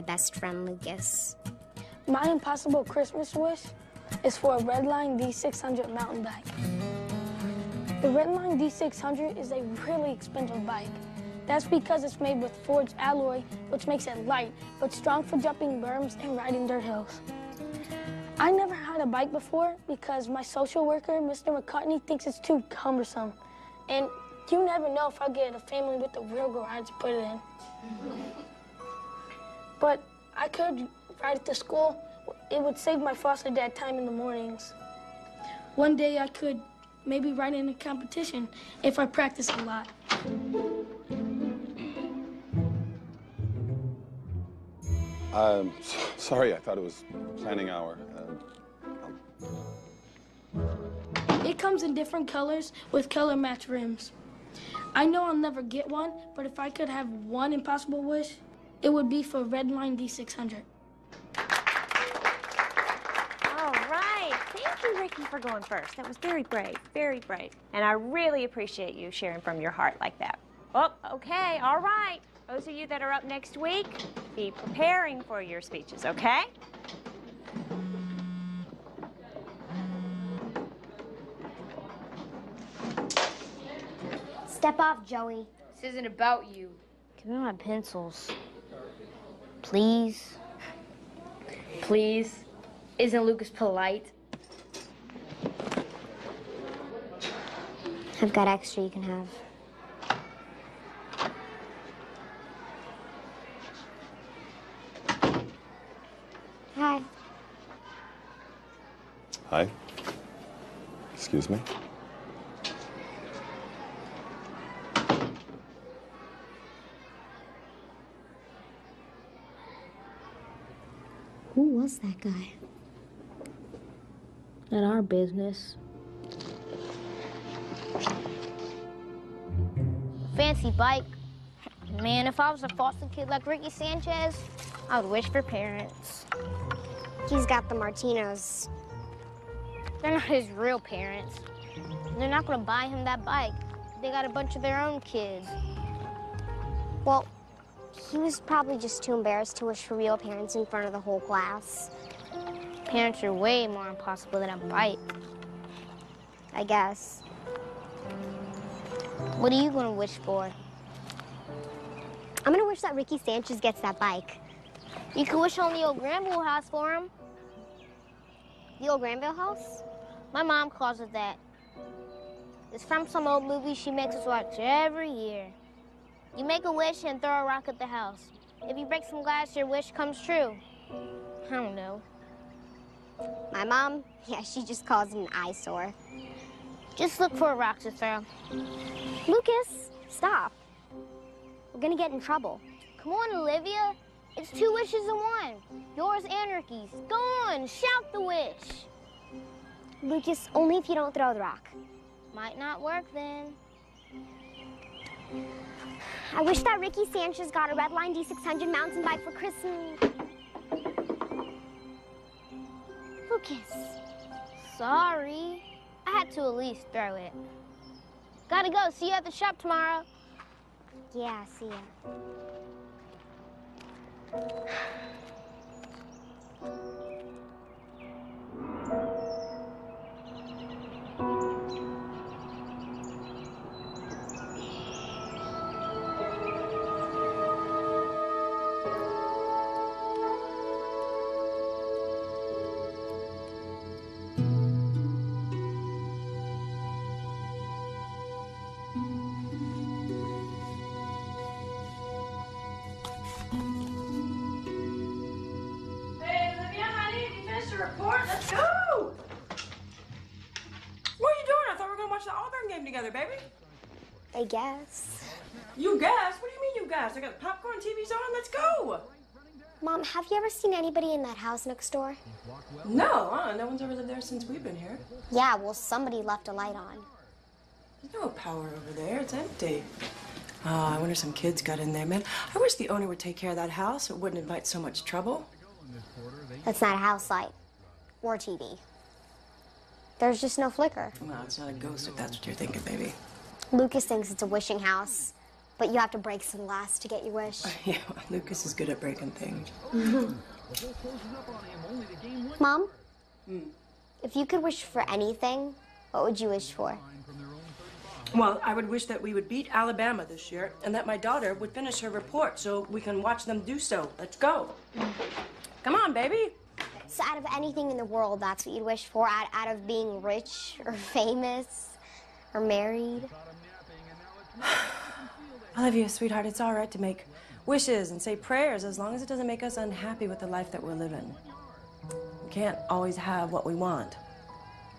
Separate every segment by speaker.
Speaker 1: my best friend, Lucas.
Speaker 2: My impossible Christmas wish is for a Redline D600 mountain bike. The Redline D600 is a really expensive bike. That's because it's made with forged alloy, which makes it light, but strong for jumping berms and riding dirt hills. I never had a bike before because my social worker, Mr. McCartney, thinks it's too cumbersome. And you never know if I'll get a family with a real garage to put it in. But I could ride it to school. It would save my foster dad time in the mornings. One day I could maybe ride in a competition if I practice a lot.
Speaker 3: Sorry, I thought it was planning hour.
Speaker 2: It comes in different colors with color match rims. I know I'll never get one, but if I could have one impossible wish, it would be for Redline D600.
Speaker 4: All right. Thank you, Ricky, for going first. That was very brave, very brave. And I really appreciate you sharing from your heart like that. Oh, okay, all right. Those of you that are up next week, be preparing for your speeches, okay?
Speaker 1: Step off, Joey.
Speaker 5: This isn't about you.
Speaker 1: Give me my pencils. Please.
Speaker 5: Please. Isn't Lucas polite?
Speaker 1: I've got extra you can have. Hi.
Speaker 3: Hi. Excuse me.
Speaker 1: Who was that guy?
Speaker 6: Not our business.
Speaker 1: Fancy bike. Man, if I was a foster kid like Ricky Sanchez, I would wish for parents. He's got the Martinos. They're not his real parents. They're not gonna buy him that bike. They got a bunch of their own kids. Well, he was probably just too embarrassed to wish for real parents in front of the whole class. Parents are way more impossible than a bike, I guess. What are you gonna wish for? I'm gonna wish that Ricky Sanchez gets that bike. You can wish on the old Granville house for him. The old Granville house? My mom calls it that. It's from some old movie she makes us watch every year. You make a wish and throw a rock at the house. If you break some glass, your wish comes true. I don't know. My mom, yeah, she just calls it an eyesore. Just look for a rock to throw. Lucas, stop. We're gonna get in trouble. Come on, Olivia. It's 2 wishes in 1. Yours and Ricky's. Go on, shout the wish. Lucas, only if you don't throw the rock. Might not work then. I wish that Ricky Sanchez got a Redline D600 mountain bike for Christmas. Lucas. Sorry. I had to at least throw it. Gotta go. See you at the shop tomorrow. Yeah, see ya.
Speaker 7: Report, let's go! What are you doing? I thought we were gonna watch the Auburn game together, baby.
Speaker 1: I guess.
Speaker 7: You guess? What do you mean you guess? I got popcorn, TV's on, let's go!
Speaker 1: Mom, have you ever seen anybody in that house next door?
Speaker 7: No, no one's ever lived there since we've been here.
Speaker 1: Yeah, well, somebody left a light on.
Speaker 7: There's no power over there, it's empty. Oh, I wonder if some kids got in there, man. I wish the owner would take care of that house so it wouldn't invite so much trouble.
Speaker 1: That's not a house light. Or TV. There's just no flicker.
Speaker 7: Well, it's not a ghost if that's what you're thinking, baby.
Speaker 1: Lucas thinks it's a wishing house. But you have to break some glass to get your wish.
Speaker 7: Yeah, Lucas is good at breaking things.
Speaker 1: Mom? If you could wish for anything, what would you wish for?
Speaker 7: Well, I would wish that we would beat Alabama this year and that my daughter would finish her report so we can watch them do so. Let's go. Come on, baby.
Speaker 1: So out of anything in the world, that's what you'd wish for? Out of being rich or famous or married?
Speaker 7: Olivia, sweetheart, it's all right to make wishes and say prayers as long as it doesn't make us unhappy with the life that we're living. We can't always have what we want.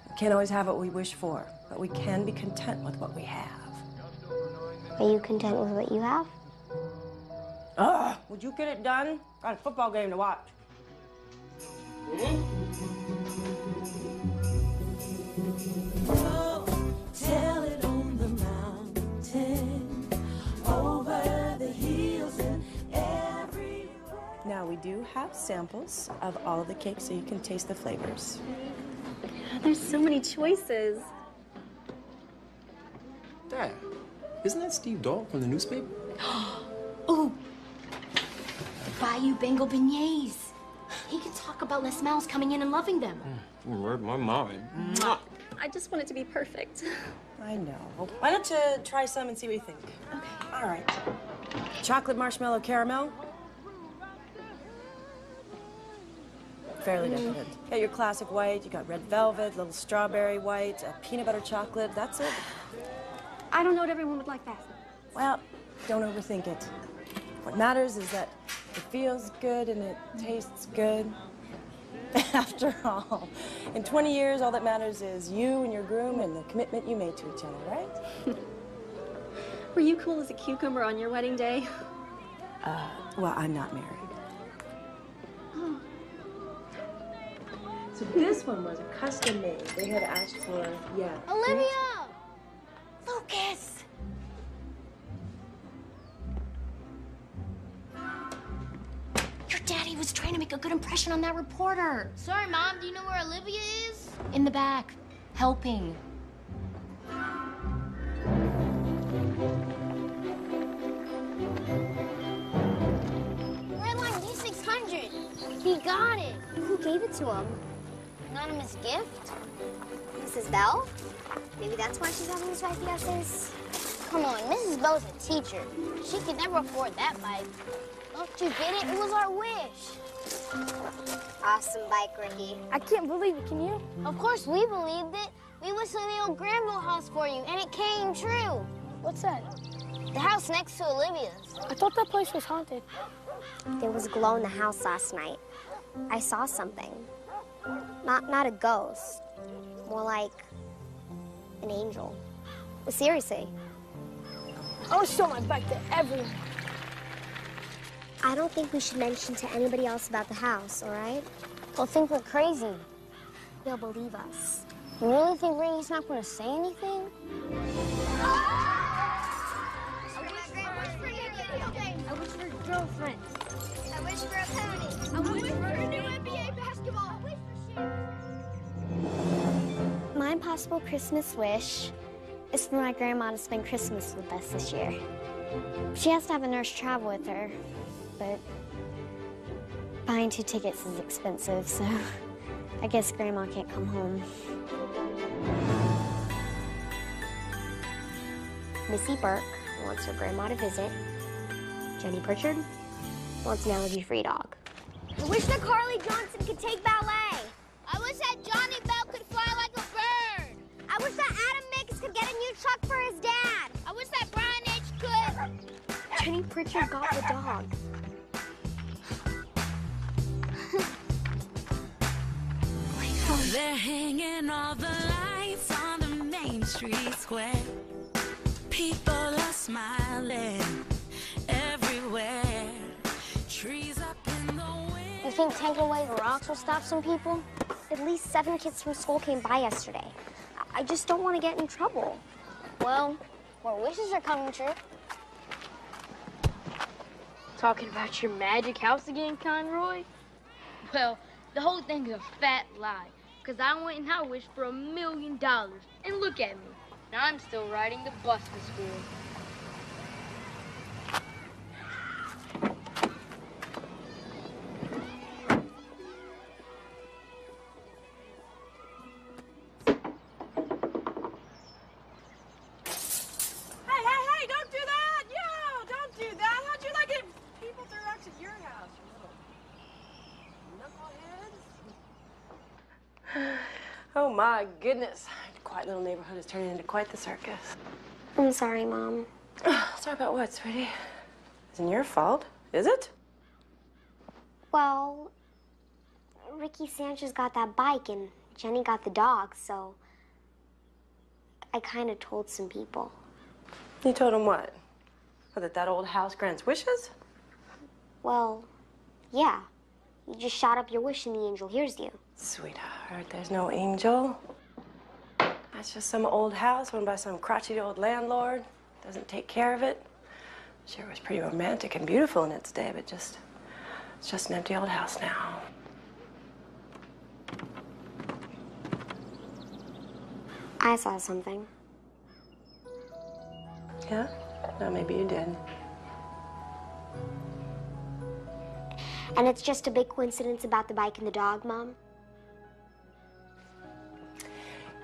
Speaker 7: We can't always have what we wish for, but we can be content with what we have.
Speaker 1: Are you content with what you have?
Speaker 7: Ugh, would you get it done? Got a football game to watch.
Speaker 6: Tell it on the mountain, over the hills and everywhere.
Speaker 7: Now, we do have samples of all of the cakes so you can taste the flavors.
Speaker 8: There's so many choices.
Speaker 9: Dad, isn't that Steve Dahl from the newspaper?
Speaker 5: Ooh, Bayou Bengal beignets. He can talk about Les Mal's coming in and loving them.
Speaker 9: Read my mind.
Speaker 8: I just want it to be perfect.
Speaker 7: I know. Why don't you try some and see what you think?
Speaker 8: Okay.
Speaker 7: All right. Chocolate marshmallow caramel. Fairly decadent. You got your classic white, you got red velvet, little strawberry white, peanut butter chocolate. That's it.
Speaker 8: I don't know what everyone would like best.
Speaker 7: Well, don't overthink it. What matters is that it feels good and it tastes good. After all, in 20 years, all that matters is you and your groom and the commitment you made to each other, right?
Speaker 8: Were you cool as a cucumber on your wedding day?
Speaker 7: Well, I'm not married. So this one was a custom made. They had asked for, yeah.
Speaker 1: Olivia! Lucas!
Speaker 5: Your daddy was trying to make a good impression on that reporter.
Speaker 10: Sorry, Mom. Do you know where Olivia is?
Speaker 5: In the back, helping.
Speaker 10: Redline D600.
Speaker 1: He got it. Who gave it to him?
Speaker 10: Anonymous gift?
Speaker 1: Mrs. Bell? Maybe that's why she's having these wifey essays.
Speaker 10: Come on, Mrs. Bell's a teacher. She could never afford that bike. Don't you get it? It was our wish.
Speaker 1: Awesome bike, Ricky.
Speaker 2: I can't believe it, can you?
Speaker 10: Of course we believed it. We wished in the old Granville house for you, and it came true.
Speaker 2: What's that?
Speaker 10: The house next to Olivia's.
Speaker 2: I thought that place was haunted.
Speaker 1: There was a glow in the house last night. I saw something. Not a ghost. More like an angel. Seriously.
Speaker 2: I want to show my bike to everyone.
Speaker 1: I don't think we should mention to anybody else about the house, all right?
Speaker 10: They'll think we're crazy.
Speaker 1: They'll believe us.
Speaker 10: You really think Ricky's not going to say anything?
Speaker 1: I wish for a girlfriend. I wish for a pony. I wish for a new NBA basketball. I wish for My impossible Christmas wish is for my grandma to spend Christmas with us this year. She has to have a nurse travel with her, but buying 2 tickets is expensive, so I guess Grandma can't come home. Missy Burke wants her grandma to visit. Jenny Pritchard wants an allergy-free dog. I wish that Carly Johnson could take ballet.
Speaker 10: I wish that Johnny Bell could fly like a bird.
Speaker 1: I wish that Adam Mix could get a new truck for his dad.
Speaker 10: I wish that Brian H. could.
Speaker 1: Jenny Pritchard got the dog.
Speaker 6: They're hanging all the lights on the main street square. People are smiling everywhere. Trees up in the wind.
Speaker 1: You think taking away the rocks will stop some people? At least 7 kids from school came by yesterday. I just don't want to get in trouble.
Speaker 10: Well, more wishes are coming true.
Speaker 5: Talking about your magic house again, Conroy? Well, the whole thing's a fat lie. Because I went and I wished for $1 million. And look at me. Now I'm still riding the bus to school.
Speaker 7: Oh, my goodness. Our quiet little neighborhood is turning into quite the circus.
Speaker 1: I'm sorry, Mom.
Speaker 7: Sorry about what, sweetie? Isn't your fault, is it?
Speaker 1: Well, Ricky Sanchez got that bike and Jenny got the dog, so I kind of told some people.
Speaker 7: You told them what? That old house grants wishes?
Speaker 1: Well, yeah. You just shot up your wish and the angel hears you.
Speaker 7: Sweetheart, there's no angel. That's just some old house owned by some crotchety old landlord. Doesn't take care of it. Sure was pretty romantic and beautiful in its day, but it's just an empty old house now.
Speaker 1: I saw something.
Speaker 7: Yeah? No, maybe you did.
Speaker 1: And it's just a big coincidence about the bike and the dog, Mom?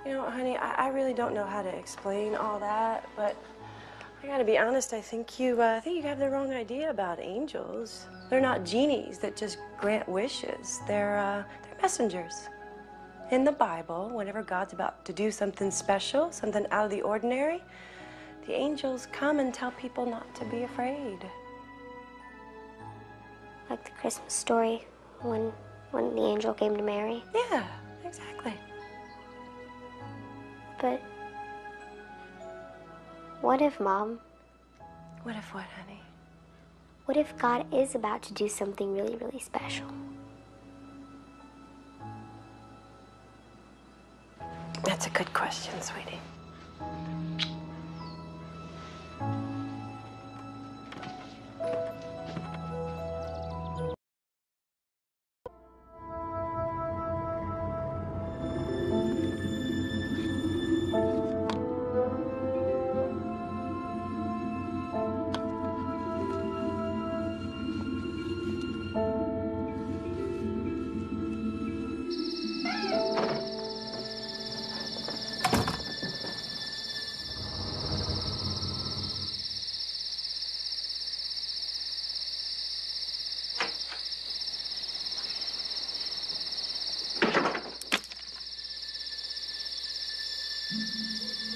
Speaker 7: You know, honey, I really don't know how to explain all that, but I gotta be honest, I think you have the wrong idea about angels. They're not genies that just grant wishes. They're messengers. In the Bible, whenever God's about to do something special, something out of the ordinary, the angels come and tell people not to be afraid.
Speaker 1: Like the Christmas story when the angel came to Mary?
Speaker 7: Yeah, exactly.
Speaker 1: But what if, Mom?
Speaker 7: What if what, honey?
Speaker 1: What if God is about to do something really, really special?
Speaker 7: That's a good question, sweetie.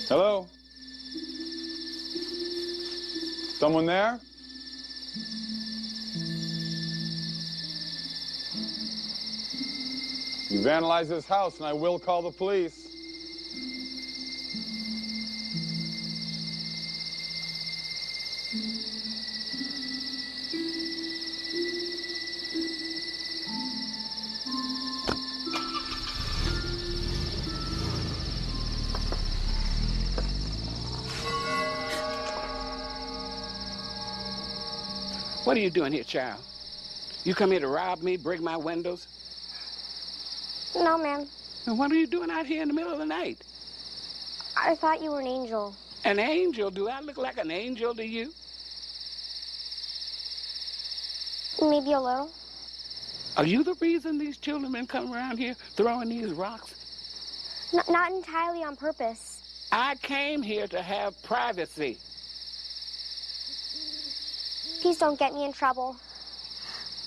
Speaker 3: Hello? Someone there? You vandalized this house and I will call the police.
Speaker 11: What are you doing here, child? You come here to rob me, break my windows?
Speaker 1: No, ma'am.
Speaker 11: And what are you doing out here in the middle of the night?
Speaker 1: I thought you were an angel.
Speaker 11: An angel? Do I look like an angel to you?
Speaker 1: Maybe a little.
Speaker 11: Are you the reason these children been coming around here throwing these rocks?
Speaker 1: Not entirely on purpose.
Speaker 11: I came here to have privacy.
Speaker 1: Please don't get me in trouble.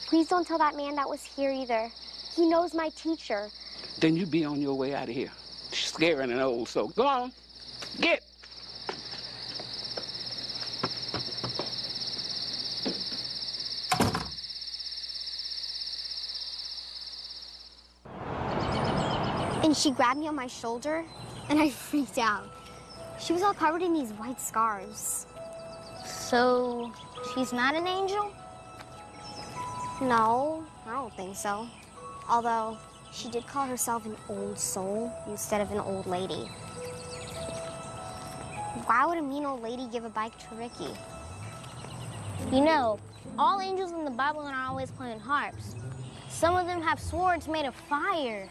Speaker 1: Please don't tell that man that was here either. He knows my teacher.
Speaker 11: Then you be on your way out of here. Scaring an old soul. Go on. Get.
Speaker 1: And she grabbed me on my shoulder, and I freaked out. She was all covered in these white scars.
Speaker 10: So, she's not an angel?
Speaker 1: No, I don't think so. Although, she did call herself an old soul instead of an old lady. Why would a mean old lady give a bike to Ricky?
Speaker 10: You know, all angels in the Bible are not always playing harps. Some of them have swords made of fire.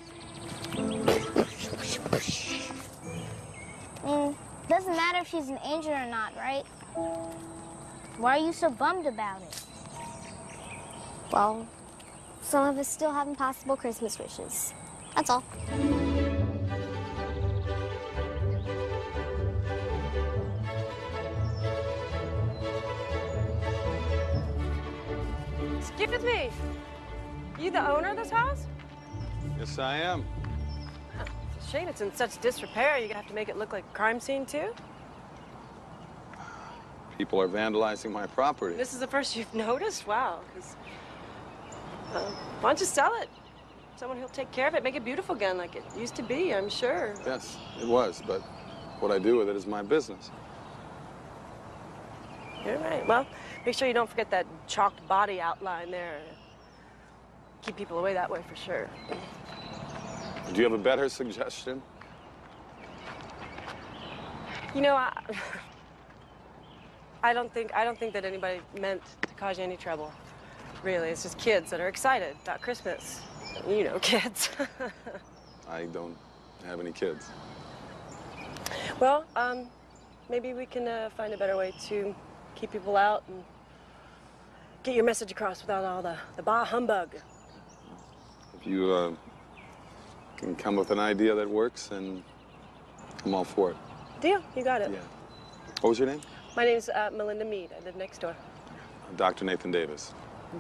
Speaker 10: Doesn't matter if she's an angel or not, right? Why are you so bummed about it?
Speaker 1: Well, some of us still have impossible Christmas wishes. That's all.
Speaker 7: Excuse me. You the owner of this house?
Speaker 3: Yes, I am.
Speaker 7: Shame it's in such disrepair. You're gonna have to make it look like a crime scene, too?
Speaker 3: People are vandalizing my property.
Speaker 7: This is the first you've noticed? Wow. 'Cause, why don't you sell it? Someone who'll take care of it, make it beautiful again like it used to be, I'm sure.
Speaker 3: Yes, it was, but what I do with it is my business.
Speaker 7: You're right. Well, make sure you don't forget that chalked body outline there. Keep people away that way for sure.
Speaker 3: Do you have a better suggestion?
Speaker 7: You know, I don't think that anybody meant to cause you any trouble. Really, it's just kids that are excited about Christmas. You know, kids.
Speaker 3: I don't have any kids.
Speaker 7: Well, maybe we can find a better way to keep people out and get your message across without all the bah humbug.
Speaker 3: If you can come with an idea that works, then I'm all for it.
Speaker 7: Deal, you got it.
Speaker 3: Yeah. What was your name?
Speaker 7: My name's Melinda Mead. I live next door.
Speaker 3: Dr. Nathan Davis.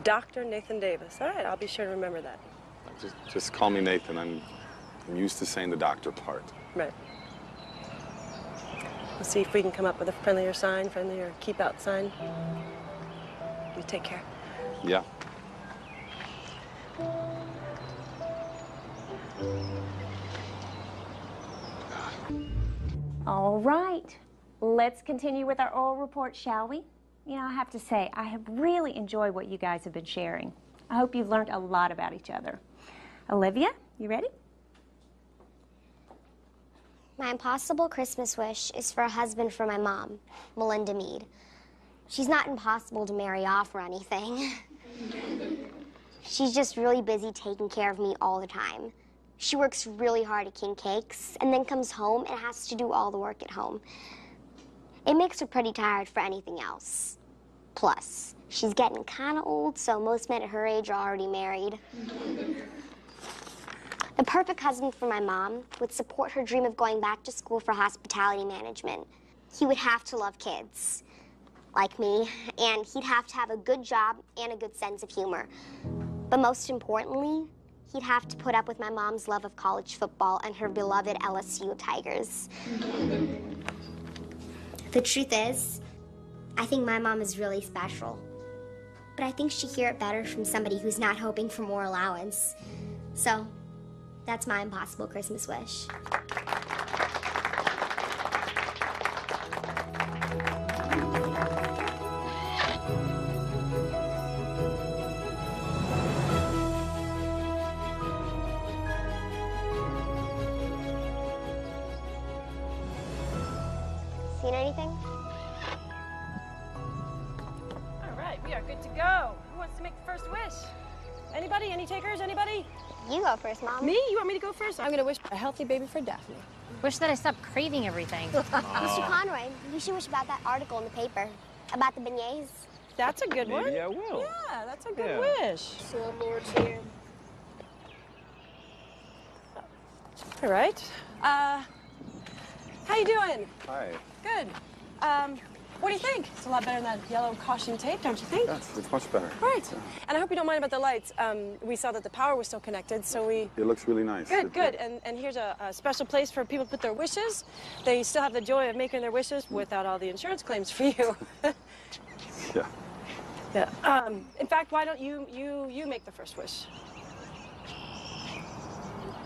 Speaker 7: Dr. Nathan Davis. All right, I'll be sure to remember that.
Speaker 3: Just call me Nathan. I'm used to saying the doctor part.
Speaker 7: Right. We'll see if we can come up with a friendlier keep out sign. You take care.
Speaker 3: Yeah.
Speaker 4: All right, let's continue with our oral report, shall we? You know, I have to say, I have really enjoyed what you guys have been sharing. I hope you've learned a lot about each other. Olivia, you ready?
Speaker 1: My impossible Christmas wish is for a husband for my mom, Melinda Mead. She's not impossible to marry off or anything. She's just really busy taking care of me all the time. She works really hard at King Cakes and then comes home and has to do all the work at home. It makes her pretty tired for anything else. Plus, she's getting kind of old, so most men at her age are already married. The perfect husband for my mom would support her dream of going back to school for hospitality management. He would have to love kids, like me, and he'd have to have a good job and a good sense of humor. But most importantly, he'd have to put up with my mom's love of college football and her beloved LSU Tigers. The truth is, I think my mom is really special. But I think she'd hear it better from somebody who's not hoping for more allowance. So, that's my impossible Christmas wish. Seen anything?
Speaker 7: All right, we are good to go. Who wants to make the first wish? Anybody? Any takers? Anybody?
Speaker 1: You go first, Mom.
Speaker 7: Me? You want me to go first? I'm gonna wish a healthy baby for Daphne.
Speaker 12: Wish that I stopped craving everything.
Speaker 1: Mr. Conroy, you should wish about that article in the paper about the beignets.
Speaker 7: That's a good one.
Speaker 9: Maybe I will.
Speaker 7: Yeah, that's a good
Speaker 9: Yeah.
Speaker 7: wish. Slumlord's here. All right. How you doing?
Speaker 3: Hi.
Speaker 7: Good. What do you think? It's a lot better than that yellow caution tape, don't you think?
Speaker 3: Yes, it's much better.
Speaker 7: Right. And I hope you don't mind about the lights. We saw that the power was still connected, so we...
Speaker 3: It looks really nice.
Speaker 7: Good. And here's a special place for people to put their wishes. They still have the joy of making their wishes without all the insurance claims for you.
Speaker 3: Yeah.
Speaker 7: Yeah. In fact, why don't you make the first wish?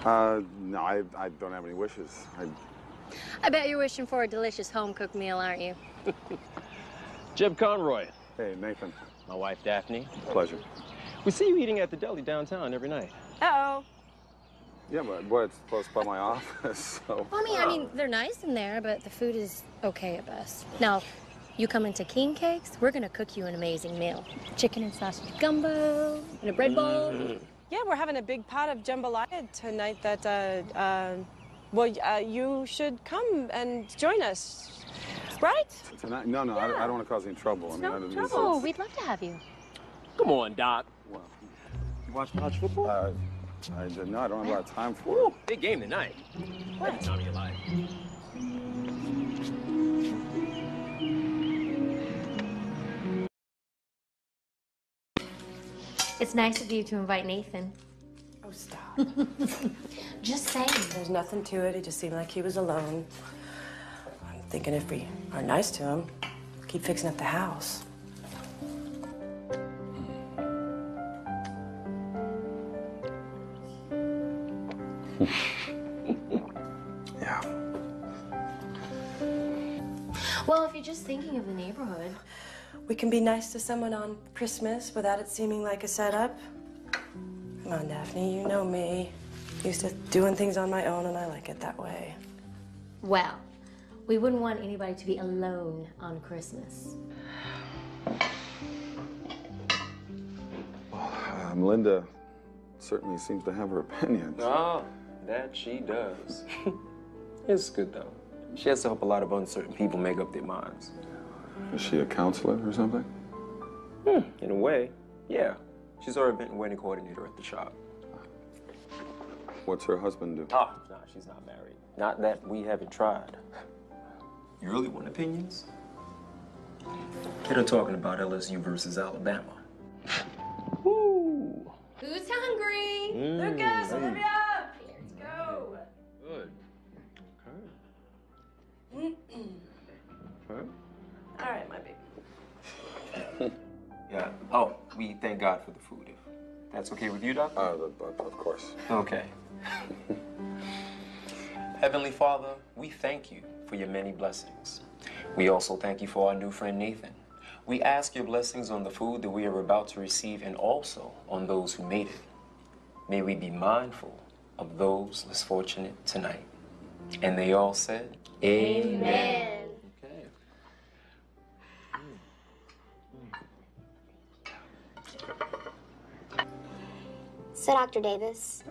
Speaker 3: No, I don't have any wishes.
Speaker 12: I bet you're wishing for a delicious home-cooked meal, aren't you?
Speaker 9: Jeb Conroy.
Speaker 3: Hey, Nathan.
Speaker 9: My wife, Daphne.
Speaker 3: Pleasure.
Speaker 9: We see you eating at the deli downtown every night.
Speaker 7: Uh-oh.
Speaker 3: Yeah, but it's close by my office, so...
Speaker 12: I mean, they're nice in there, but the food is okay at best. Now, you come into King Cakes, we're gonna cook you an amazing meal. Chicken and sausage gumbo, and a bread bowl.
Speaker 7: Yeah, we're having a big pot of jambalaya tonight that, you should come and join us, right?
Speaker 3: Tonight? No, yeah. I don't want to cause any trouble.
Speaker 12: No trouble. We'd love to have you.
Speaker 9: Come on, Doc.
Speaker 3: Well,
Speaker 9: You watch college football?
Speaker 3: no, I don't have a lot of time for it.
Speaker 9: Big game tonight.
Speaker 7: What?
Speaker 9: Every time of your life.
Speaker 12: It's nice of you to invite Nathan.
Speaker 7: Oh, stop.
Speaker 12: Just saying.
Speaker 7: There's nothing to it. It just seemed like he was alone. I'm thinking if we are nice to him, keep fixing up the house.
Speaker 3: Yeah.
Speaker 12: Well, if you're just thinking of the neighborhood.
Speaker 7: We can be nice to someone on Christmas without it seeming like a setup. Come on, Daphne, you know me. Used to doing things on my own, and I like it that way.
Speaker 12: Well, we wouldn't want anybody to be alone on Christmas.
Speaker 3: Well, Melinda certainly seems to have her opinions.
Speaker 9: Oh, that she does. It's good, though. She has to help a lot of uncertain people make up their minds.
Speaker 3: Is she a counselor or something?
Speaker 9: In a way, yeah. She's our event and wedding coordinator at the shop.
Speaker 3: What's her husband do?
Speaker 9: Oh, no, she's not married. Not that we haven't tried. You really want opinions? Get her talking about LSU versus Alabama. Woo!
Speaker 12: Who's hungry?
Speaker 7: Lucas,
Speaker 9: hey.
Speaker 7: Olivia! Let's go.
Speaker 9: Good. Okay.
Speaker 7: All right, my baby.
Speaker 9: Yeah. Oh, we thank God for the food. If that's okay with you, Doctor?
Speaker 3: Of course.
Speaker 9: Okay. Heavenly Father, we thank you for your many blessings. We also thank you for our new friend Nathan. We ask your blessings on the food that we are about to receive and also on those who made it. May we be mindful of those less fortunate tonight. And they all said, Amen. Okay.
Speaker 1: So, Dr. Davis,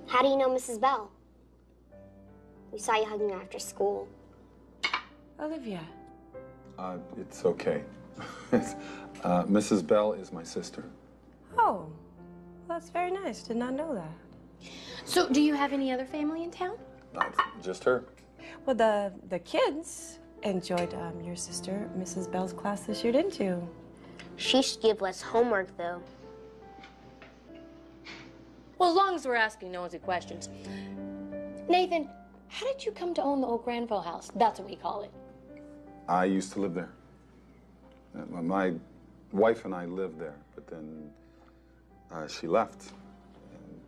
Speaker 1: how do you know Mrs. Bell? We saw you hugging her after school.
Speaker 7: Olivia.
Speaker 3: It's okay. Mrs. Bell is my sister.
Speaker 7: Oh, that's very nice. Did not know that.
Speaker 12: So, do you have any other family in town?
Speaker 3: Just her.
Speaker 7: Well, the kids enjoyed your sister, Mrs. Bell's class this year, didn't you?
Speaker 1: She should give less homework, though.
Speaker 12: Well, as long as we're asking nosy questions. Nathan, how did you come to own the old Granville house? That's what we call it.
Speaker 3: I used to live there. My wife and I lived there, but then she left,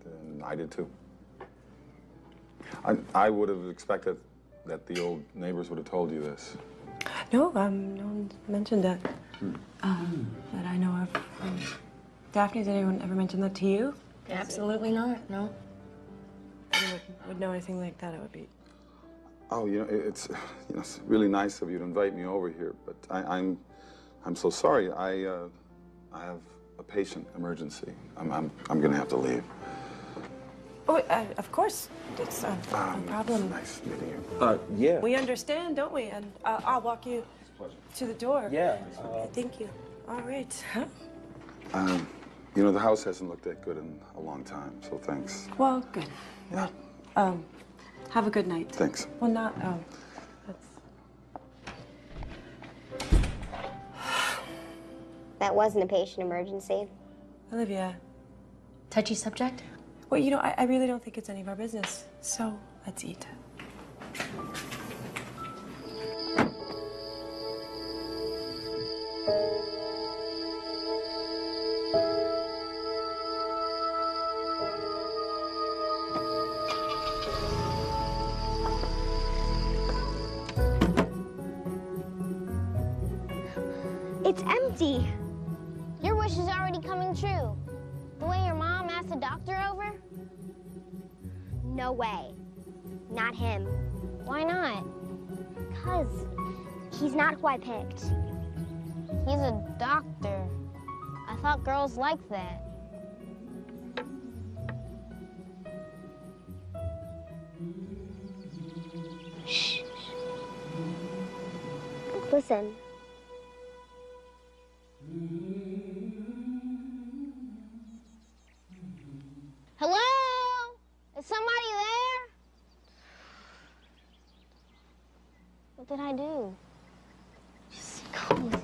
Speaker 3: and I did too. I would have expected that the old neighbors would have told you this.
Speaker 7: No, no one mentioned that. That I know of. Daphne, did anyone ever mention that to you?
Speaker 12: Absolutely not, no.
Speaker 7: If anyone would know anything like that, it would be...
Speaker 3: Oh, it's it's really nice of you to invite me over here, but I'm so sorry. I have a patient emergency. I'm gonna have to leave.
Speaker 7: Oh, of course. It's no problem.
Speaker 3: Nice meeting you.
Speaker 9: Yeah.
Speaker 7: We understand, don't we? And I'll walk you to the door.
Speaker 9: Yeah.
Speaker 7: Thank you. All right. Huh?
Speaker 3: The house hasn't looked that good in a long time, so thanks.
Speaker 7: Well, good.
Speaker 3: Yeah.
Speaker 7: Have a good night.
Speaker 3: Thanks.
Speaker 7: Well, not,
Speaker 1: That wasn't a patient emergency.
Speaker 7: Olivia.
Speaker 12: Touchy subject?
Speaker 7: Well, I really don't think it's any of our business. So, let's eat.
Speaker 1: It's empty. Your wish is already coming true. The way your mom asked the doctor over? No way. Not him. Why not? Because he's not who I picked. He's a doctor. I thought girls liked that. Shh. Listen. Hello? Is somebody there? What did I do? Just come with me.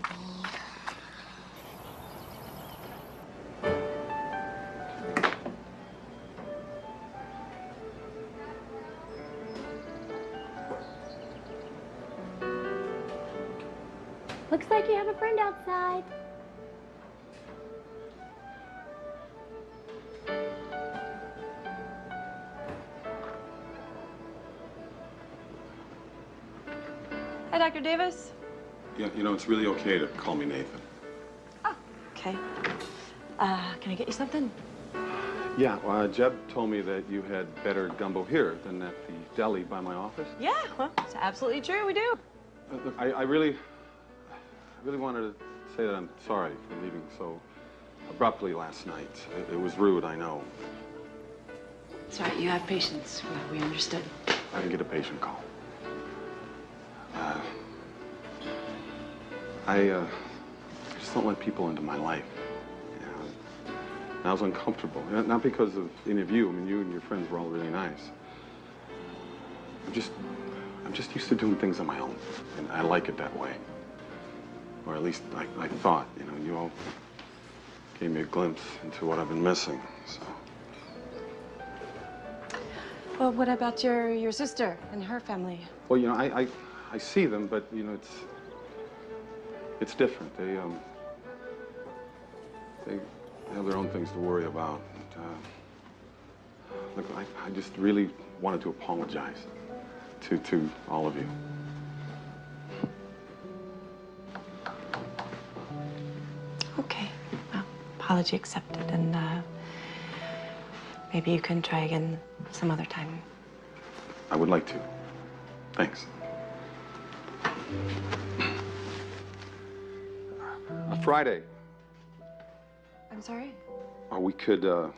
Speaker 4: Looks like you have a friend outside.
Speaker 7: Hi, Dr. Davis.
Speaker 3: Yeah, you know, it's really okay to call me Nathan.
Speaker 7: Oh, okay. Can I get you something?
Speaker 3: Yeah, Jeb told me that you had better gumbo here than at the deli by my office.
Speaker 7: Yeah, well, it's absolutely true. We do.
Speaker 3: Look, I really wanted to say that I'm sorry for leaving so abruptly last night. It was rude, I know.
Speaker 7: It's all right. You have patience. We understood.
Speaker 3: I didn't get a patient call. I just don't let people into my life. You know? And I was uncomfortable, not because of any of you. I mean, you and your friends were all really nice. I'm just used to doing things on my own, and I like it that way. Or at least I thought. You know, you all gave me a glimpse into what I've been missing. So.
Speaker 7: Well, what about your sister and her family?
Speaker 3: Well, you know, I see them, but you know, it's different. They have their own things to worry about. Look, I just really wanted to apologize to all of you.
Speaker 7: Okay. Well, apology accepted, and maybe you can try again some other time.
Speaker 3: I would like to. Thanks. Friday.
Speaker 7: I'm sorry?
Speaker 3: Or we could, you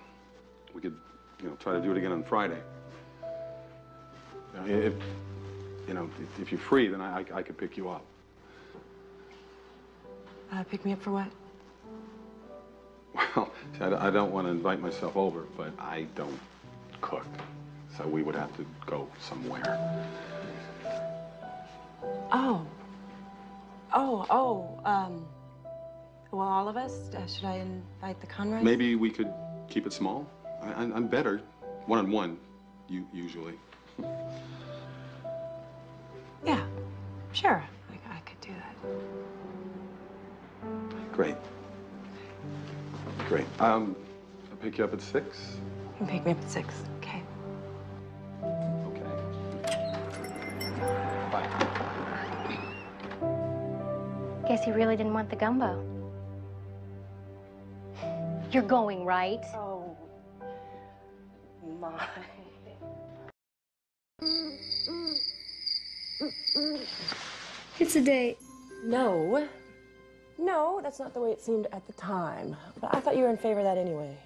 Speaker 3: know, try to do it again on Friday. You know, if you're free, then I could pick you up.
Speaker 7: Pick me up for what?
Speaker 3: Well, I don't want to invite myself over, but I don't cook. So we would have to go somewhere.
Speaker 7: Well, all of us? Should I invite the Conrads?
Speaker 3: Maybe we could keep it small. I'm better one-on-one, usually.
Speaker 7: Yeah, sure. I could do that.
Speaker 3: Great. Great. I'll pick you up at 6.
Speaker 7: You can pick me up at 6. Okay.
Speaker 3: Okay. Bye.
Speaker 12: Guess he really didn't want the gumbo. You're going, right?
Speaker 7: Oh, my.
Speaker 2: It's a date.
Speaker 7: No. No, that's not the way it seemed at the time. But I thought you were in favor of that anyway.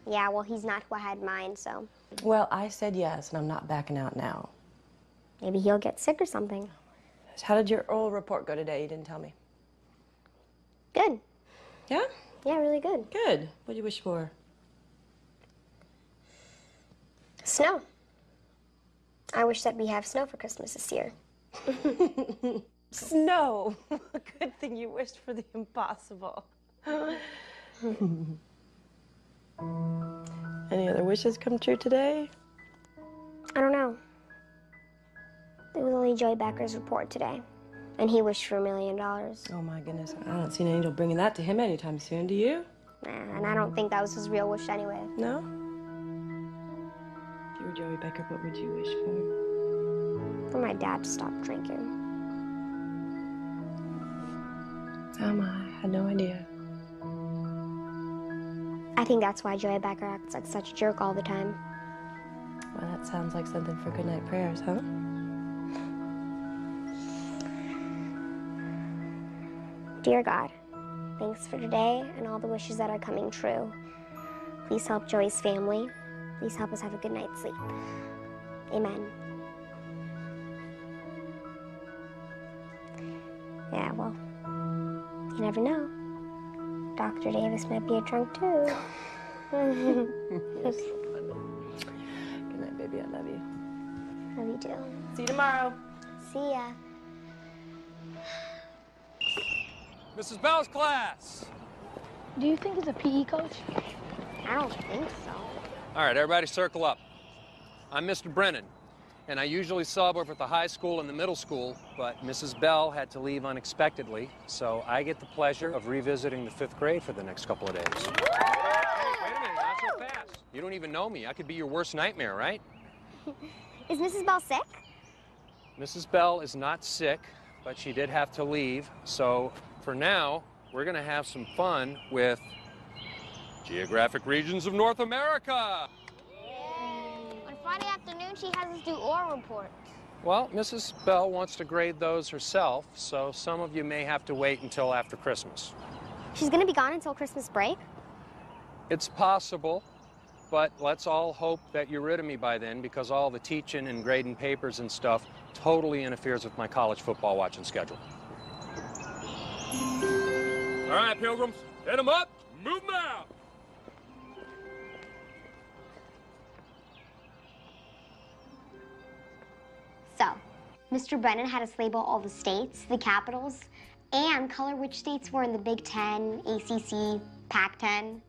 Speaker 1: Yeah, well, he's not who I had in mind, so.
Speaker 7: Well, I said yes, and I'm not backing out now.
Speaker 1: Maybe he'll get sick or something.
Speaker 7: How did your oral report go today? You didn't tell me.
Speaker 1: Good.
Speaker 7: Yeah?
Speaker 1: Yeah, really good.
Speaker 7: Good. What do you wish for?
Speaker 1: Snow. I wish that we have snow for Christmas this year.
Speaker 7: Snow. Good thing you wished for the impossible. Any other wishes come true today?
Speaker 1: I don't know. It was only Joey Becker's report today, and he wished for $1 million.
Speaker 7: Oh my goodness, I don't see an angel bringing that to him anytime soon, do you?
Speaker 1: Nah, and I don't think that was his real wish anyway.
Speaker 7: No? If you were Joey Becker, what would you wish for?
Speaker 1: For my dad to stop drinking.
Speaker 7: Oh my, I had no idea.
Speaker 1: I think that's why Joey Becker acts like such a jerk all the time.
Speaker 7: Well, that sounds like something for goodnight prayers, huh?
Speaker 1: Dear God, thanks for today and all the wishes that are coming true. Please help Joey's family. Please help us have a good night's sleep. Amen. Yeah, well, you never know. Dr. Davis might be a drunk too.
Speaker 7: Good night, baby. I love you.
Speaker 1: Love you too.
Speaker 7: See you tomorrow.
Speaker 1: See ya.
Speaker 13: Mrs. Bell's class.
Speaker 2: Do you think he's a PE coach?
Speaker 1: I don't think so.
Speaker 13: All right, everybody circle up. I'm Mr. Brennan. and I usually sub over at the high school and the middle school, but Mrs. Bell had to leave unexpectedly, so I get the pleasure of revisiting the 5th grade for the next couple of days. Hey, wait a minute, not so fast. You don't even know me. I could be your worst nightmare, right?
Speaker 1: Is Mrs. Bell sick?
Speaker 13: Mrs. Bell is not sick, but she did have to leave, so for now, we're gonna have some fun with Geographic Regions of North America.
Speaker 1: On Friday afternoon, she has us do oral reports.
Speaker 13: Well, Mrs. Bell wants to grade those herself, so some of you may have to wait until after Christmas.
Speaker 1: She's gonna be gone until Christmas break?
Speaker 13: It's possible, but let's all hope that you're rid of me by then, because all the teaching and grading papers and stuff totally interferes with my college football watching schedule.
Speaker 14: All right, Pilgrims, head them up, move them out.
Speaker 1: So, Mr. Brennan had us label all the states, the capitals, and color which states were in the Big Ten, ACC, Pac-10.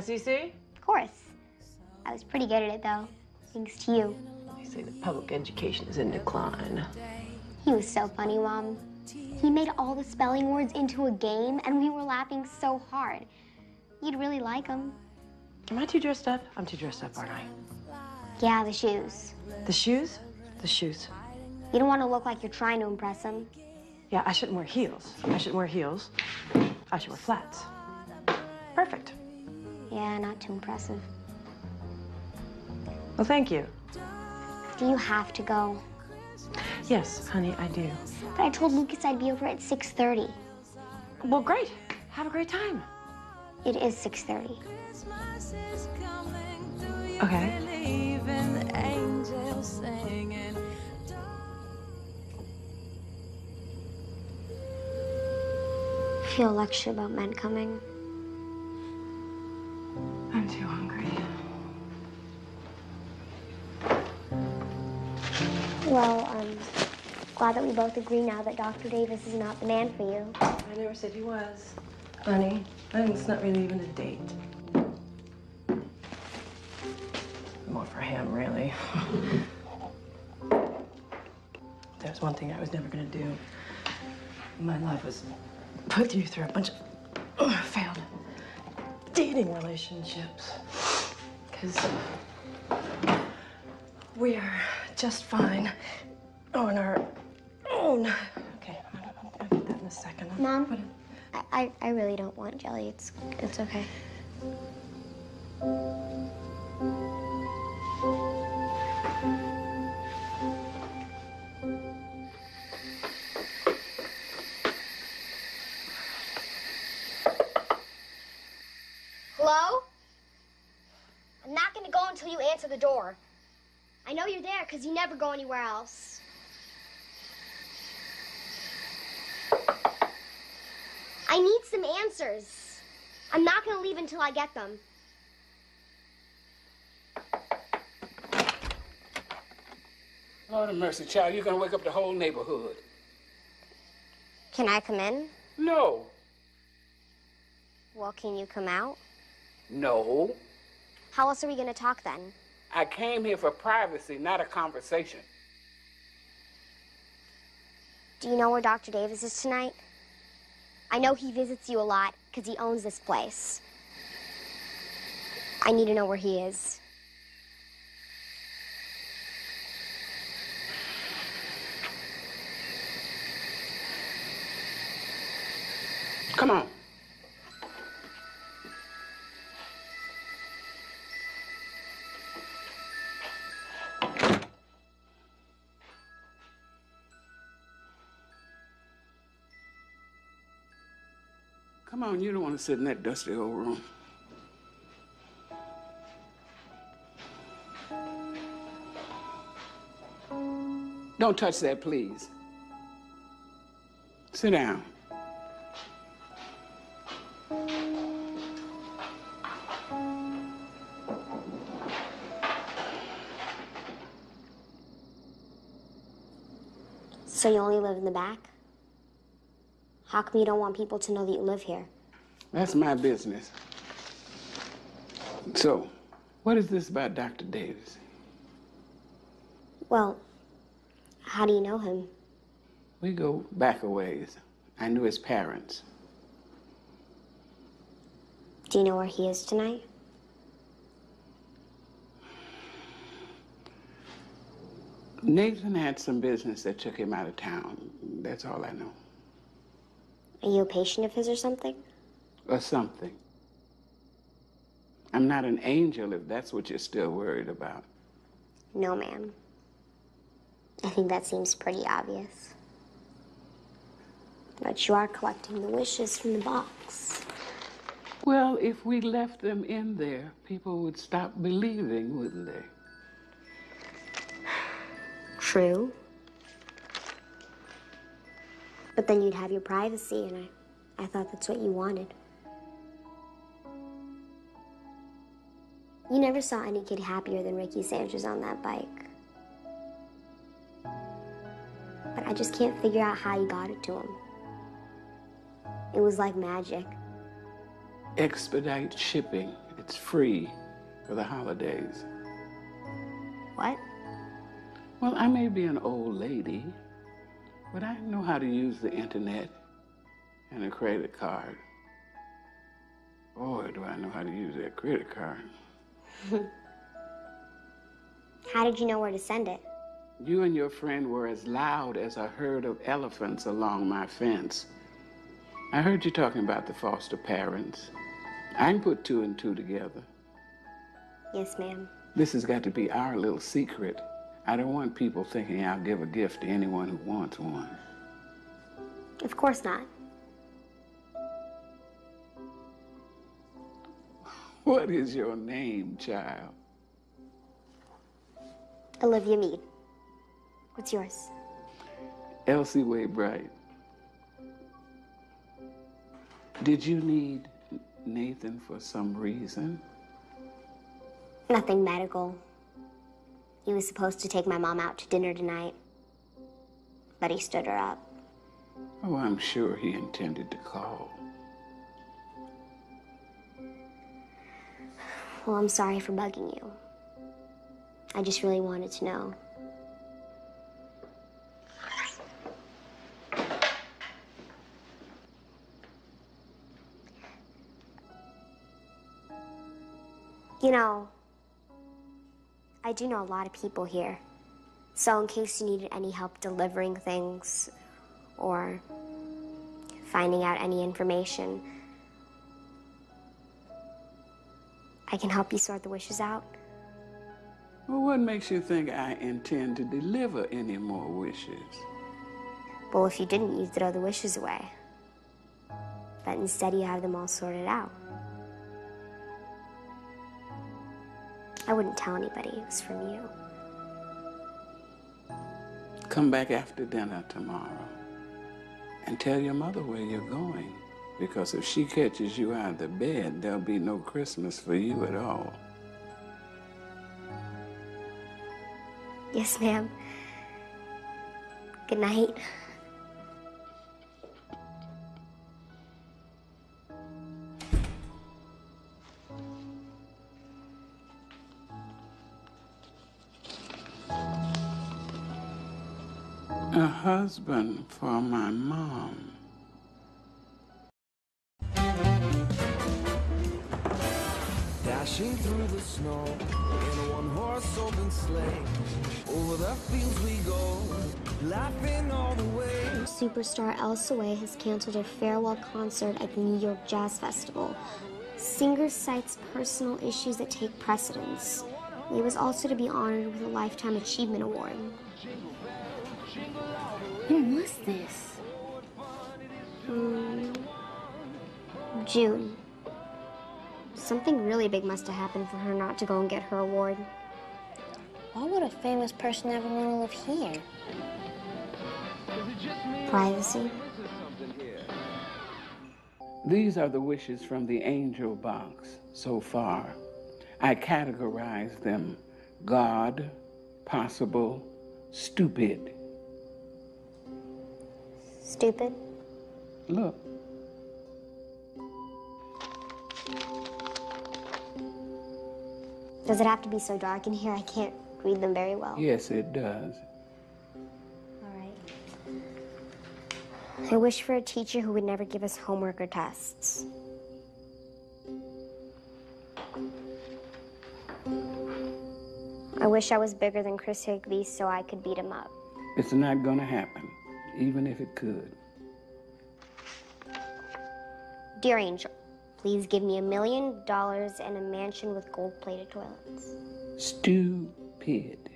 Speaker 15: SEC?
Speaker 1: Of course. I was pretty good at it, though, thanks to you.
Speaker 15: They say that public education is in decline.
Speaker 1: He was so funny, Mom. He made all the spelling words into a game, and we were laughing so hard. You'd really like him.
Speaker 15: Am I too dressed up? I'm too dressed up, aren't I?
Speaker 1: Yeah, the shoes.
Speaker 15: The shoes? The shoes.
Speaker 1: You don't want to look like you're trying to impress him.
Speaker 15: Yeah, I shouldn't wear heels. I shouldn't wear heels. I should wear flats. Perfect.
Speaker 1: Yeah, not too impressive.
Speaker 15: Well, thank you.
Speaker 1: Do you have to go?
Speaker 15: Yes, honey, I do.
Speaker 1: But I told Lucas I'd be over at 6:30.
Speaker 15: Well, great. Have a great time.
Speaker 1: It is 6:30.
Speaker 15: Okay.
Speaker 1: I feel a lecture about men coming.
Speaker 15: I'm too hungry.
Speaker 1: Well, I'm glad that we both agree now that Dr. Davis is not the man for you.
Speaker 7: I never said he was. Honey, I think it's not really even a date.
Speaker 15: More for him, really. There's one thing I was never gonna do in my life was put you through a bunch of failed dating relationships. Because we are just fine on our own. Okay, I'll get that in a second.
Speaker 1: Mom, I really don't want jelly. It's okay. Hello? I'm not gonna go until you answer the door. I know you're there because you never go anywhere else. I need some answers. I'm not gonna leave until I get them.
Speaker 11: Lord of mercy, child, you're gonna wake up the whole neighborhood.
Speaker 1: Can I come in?
Speaker 11: No.
Speaker 1: Well, can you come out?
Speaker 11: No.
Speaker 1: How else are we gonna talk then?
Speaker 11: I came here for privacy, not a conversation.
Speaker 1: Do you know where Dr. Davis is tonight? I know he visits you a lot because he owns this place. I need to know where he is.
Speaker 11: Come on. Come on, you don't want to sit in that dusty old room. Don't touch that, please. Sit down.
Speaker 1: So you only live in the back? How come you don't want people to know that you live here?
Speaker 11: That's my business. So, what is this about Dr. Davis?
Speaker 1: Well, how do you know him?
Speaker 11: We go back a ways. I knew his parents.
Speaker 1: Do you know where he is tonight?
Speaker 11: Nathan had some business that took him out of town. That's all I know.
Speaker 1: Are you a patient of his or something?
Speaker 11: Or something. I'm not an angel if that's what you're still worried about.
Speaker 1: No, ma'am. I think that seems pretty obvious. But you are collecting the wishes from the box.
Speaker 11: Well, if we left them in there, people would stop believing, wouldn't they?
Speaker 1: True. But then you'd have your privacy, and I thought that's what you wanted. You never saw any kid happier than Ricky Sanchez on that bike. But I just can't figure out how you got it to him. It was like magic.
Speaker 11: Expedite shipping. It's free for the holidays.
Speaker 1: What?
Speaker 11: Well, I may be an old lady, but I know how to use the internet and a credit card. Boy, do I know how to use that credit card.
Speaker 1: How did you know where to send it?
Speaker 11: You and your friend were as loud as a herd of elephants along my fence. I heard you talking about the foster parents. I can put 2 and 2 together.
Speaker 1: Yes, ma'am.
Speaker 11: This has got to be our little secret. I don't want people thinking I'll give a gift to anyone who wants one.
Speaker 1: Of course not.
Speaker 11: What is your name, child?
Speaker 1: Olivia Mead. What's yours?
Speaker 11: Elsie Waybright. Did you need Nathan for some reason?
Speaker 1: Nothing medical. He was supposed to take my mom out to dinner tonight, but he stood her up.
Speaker 11: Oh, I'm sure he intended to call.
Speaker 1: Well, I'm sorry for bugging you. I just really wanted to know. You know, I do know a lot of people here. So in case you needed any help delivering things or finding out any information, I can help you sort the wishes out.
Speaker 11: Well, what makes you think I intend to deliver any more wishes?
Speaker 1: Well, if you didn't, you'd throw the wishes away. But instead, you have them all sorted out. I wouldn't tell anybody it was from you.
Speaker 11: Come back after dinner tomorrow and tell your mother where you're going. Because if she catches you out of the bed, there'll be no Christmas for you at all.
Speaker 1: Yes, ma'am. Good night.
Speaker 11: A husband for my mom.
Speaker 16: Dashing through the snow in a one-horse open sleigh. Over the fields we go, laughing all the way.
Speaker 1: Superstar Elsa Way has canceled her farewell concert at the New York Jazz Festival. Singer cites personal issues that take precedence. He was also to be honored with a Lifetime Achievement Award.
Speaker 12: When was this?
Speaker 1: June. Something really big must have happened for her not to go and get her award.
Speaker 12: Why would a famous person ever want to live here?
Speaker 1: Privacy.
Speaker 11: These are the wishes from the angel box so far. I categorize them: God, possible, stupid.
Speaker 1: Stupid?
Speaker 11: Look.
Speaker 1: Does it have to be so dark in here? I can't read them very well?
Speaker 11: Yes, it does.
Speaker 1: All right. I wish for a teacher who would never give us homework or tests. I wish I was bigger than Chris Higbee so I could beat him up.
Speaker 11: It's not gonna happen, even if it could.
Speaker 1: Dear Angel, please give me $1 million and a mansion with gold-plated toilets.
Speaker 11: Stupid.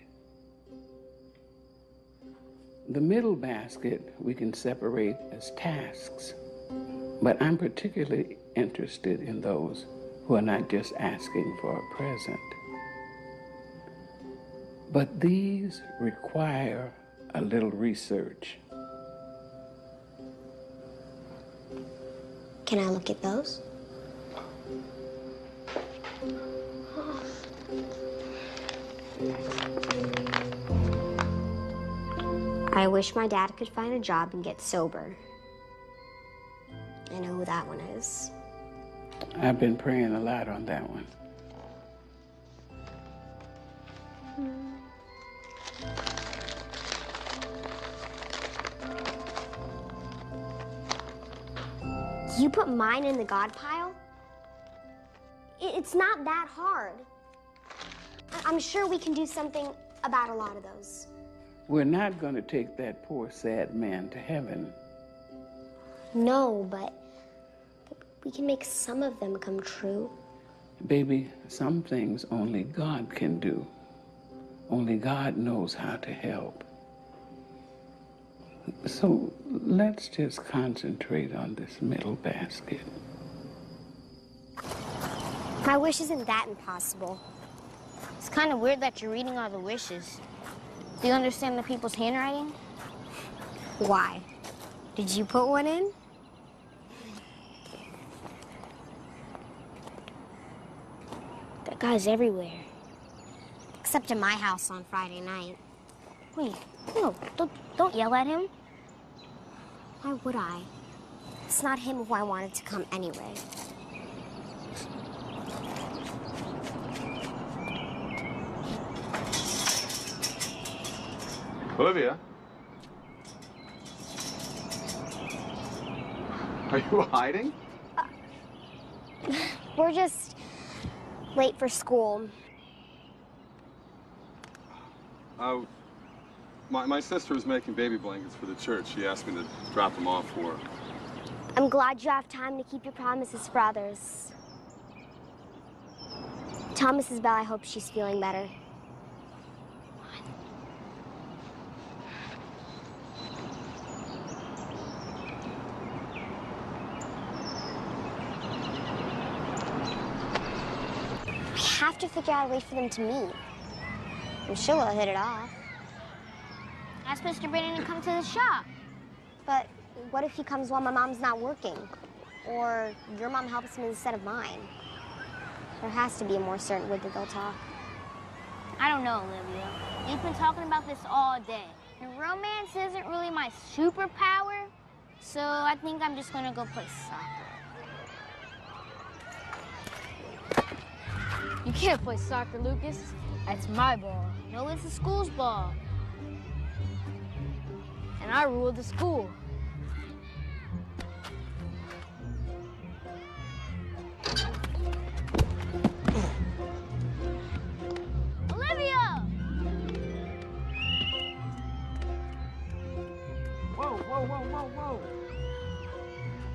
Speaker 11: The middle basket we can separate as tasks, but I'm particularly interested in those who are not just asking for a present. But these require a little research.
Speaker 1: Can I look at those? I wish my dad could find a job and get sober. I know who that one is.
Speaker 11: I've been praying a lot on that one.
Speaker 1: You put mine in the God pile? It's not that hard. I'm sure we can do something about a lot of those.
Speaker 11: We're not going to take that poor, sad man to heaven.
Speaker 1: No, but we can make some of them come true.
Speaker 11: Baby, some things only God can do. Only God knows how to help. So let's just concentrate on this middle basket.
Speaker 1: My wish isn't that impossible.
Speaker 10: It's kind of weird that you're reading all the wishes. Do you understand the people's handwriting?
Speaker 1: Why? Did you put one in?
Speaker 10: That guy's everywhere.
Speaker 1: Except in my house on Friday night.
Speaker 10: Wait, no, don't yell at him.
Speaker 1: Why would I? It's not him who I wanted to come anyway.
Speaker 3: Olivia? Are you hiding?
Speaker 1: We're just late for school.
Speaker 3: My sister is making baby blankets for the church. She asked me to drop them off for her.
Speaker 1: I'm glad you have time to keep your promises for others. Tell Mrs. Bell I hope she's feeling better. I have to figure out a way for them to meet. I'm sure we'll hit it off.
Speaker 10: Ask Mr. Brandon to come to the shop.
Speaker 1: But what if he comes while my mom's not working? Or your mom helps him instead of mine? There has to be a more certain way that they'll talk.
Speaker 10: I don't know, Olivia. We've been talking about this all day. And romance isn't really my superpower, so I think I'm just gonna go play soccer.
Speaker 5: You can't play soccer, Lucas. That's my ball.
Speaker 10: No, it's the school's ball.
Speaker 5: And I rule the school.
Speaker 10: Olivia!
Speaker 13: Whoa, whoa, whoa, whoa, whoa.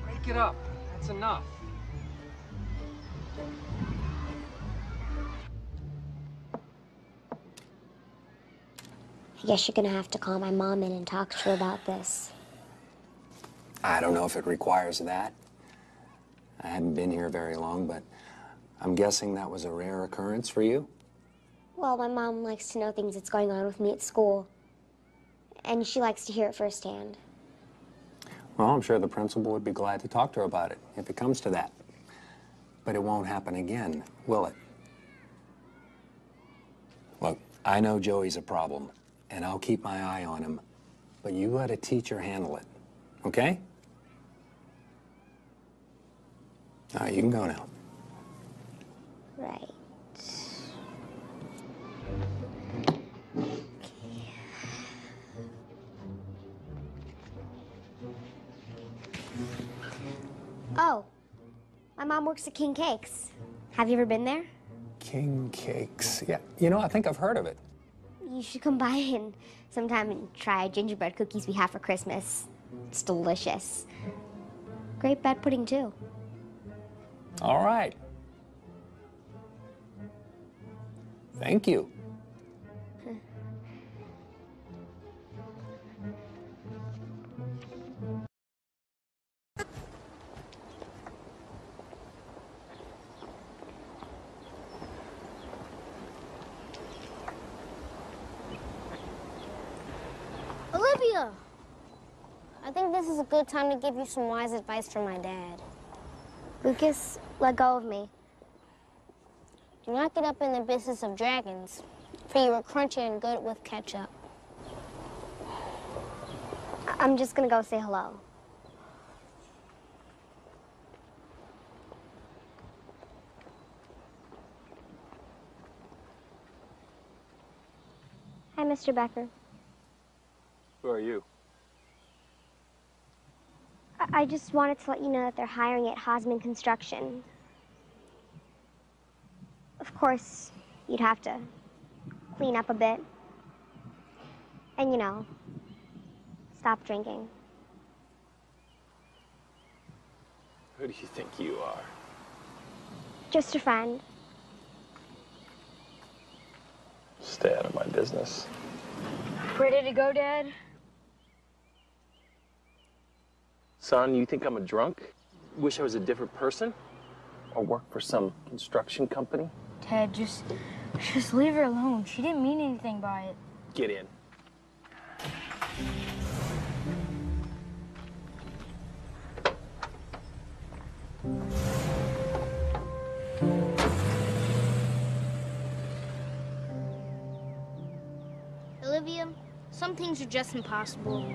Speaker 13: Break it up. That's enough.
Speaker 1: I guess you're gonna have to call my mom in and talk to her about this.
Speaker 17: I don't know if it requires that. I haven't been here very long, but I'm guessing that was a rare occurrence for you?
Speaker 1: Well, my mom likes to know things that's going on with me at school. And she likes to hear it firsthand.
Speaker 17: Well, I'm sure the principal would be glad to talk to her about it, if it comes to that. But it won't happen again, will it? Look, I know Joey's a problem, and I'll keep my eye on him, but you let a teacher handle it, okay? All right, you can go now.
Speaker 1: Right. My mom works at King Cakes. Have you ever been there?
Speaker 17: King Cakes. Yeah, you know, I think I've heard of it.
Speaker 1: You should come by and sometime and try gingerbread cookies we have for Christmas. It's delicious. Great bed pudding, too.
Speaker 17: All right. Thank you.
Speaker 1: Olivia! I think this is a good time to give you some wise advice from my dad. Lucas, let go of me. Do not get up in the business of dragons, for you are crunchy and good with ketchup. I'm just gonna go say hello. Hi, Mr. Becker.
Speaker 17: Who are you?
Speaker 1: I just wanted to let you know that they're hiring at Hosman Construction. Of course, you'd have to clean up a bit. And, you know, stop drinking.
Speaker 17: Who do you think you are?
Speaker 1: Just a friend.
Speaker 17: Stay out of my business.
Speaker 5: Ready to go, Dad?
Speaker 18: Son, you think I'm a drunk? Wish I was a different person? Or work for some construction company?
Speaker 5: Ted, just leave her alone. She didn't mean anything by it.
Speaker 18: Get in.
Speaker 10: Olivia, some things are just impossible.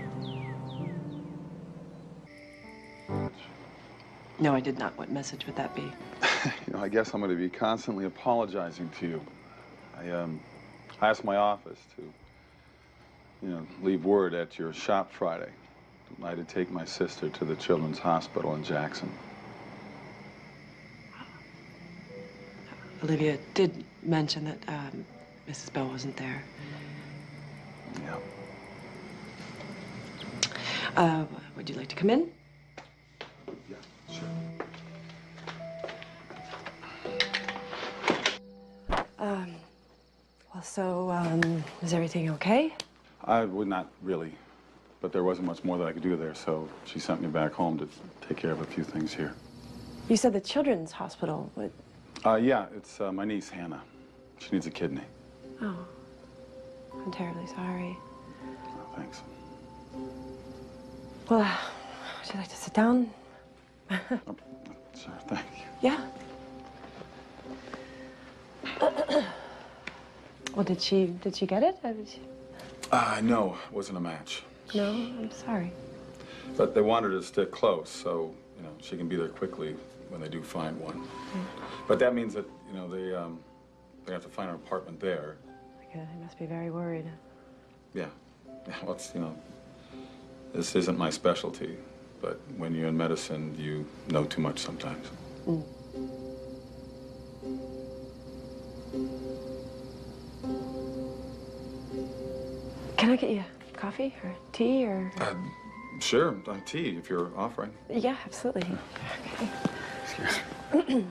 Speaker 7: No, I did not. What message would that be?
Speaker 3: You know, I guess I'm going to be constantly apologizing to you. I asked my office to, you know, leave word at your shop Friday. I to take my sister to the Children's Hospital in Jackson.
Speaker 7: Olivia did mention that Mrs. Bell wasn't there.
Speaker 3: Yeah.
Speaker 7: Would you like to come in?
Speaker 3: Yeah, sure.
Speaker 7: Well, so, is everything okay?
Speaker 3: I would not really, but there wasn't much more that I could do there, so she sent me back home to take care of a few things here.
Speaker 7: You said the Children's Hospital. What?
Speaker 3: Yeah, it's my niece, Hannah. She needs a kidney.
Speaker 7: Oh, I'm terribly sorry.
Speaker 3: Oh, thanks.
Speaker 7: Well, would you like to sit down?
Speaker 3: Sure, thank you.
Speaker 7: Yeah. Well, did she get it?
Speaker 3: No, it wasn't a match.
Speaker 7: No, I'm sorry.
Speaker 3: But they wanted her to stick close, so, you know, she can be there quickly when they do find one. But that means that, you know, they have to find an apartment there.
Speaker 7: They must be very worried.
Speaker 3: Yeah. Well, it's, you know, this isn't my specialty, but when you're in medicine, you know too much sometimes.
Speaker 7: Can I get you coffee or tea or?
Speaker 3: Sure, tea if you're offering.
Speaker 7: Yeah, absolutely.
Speaker 3: Excuse me.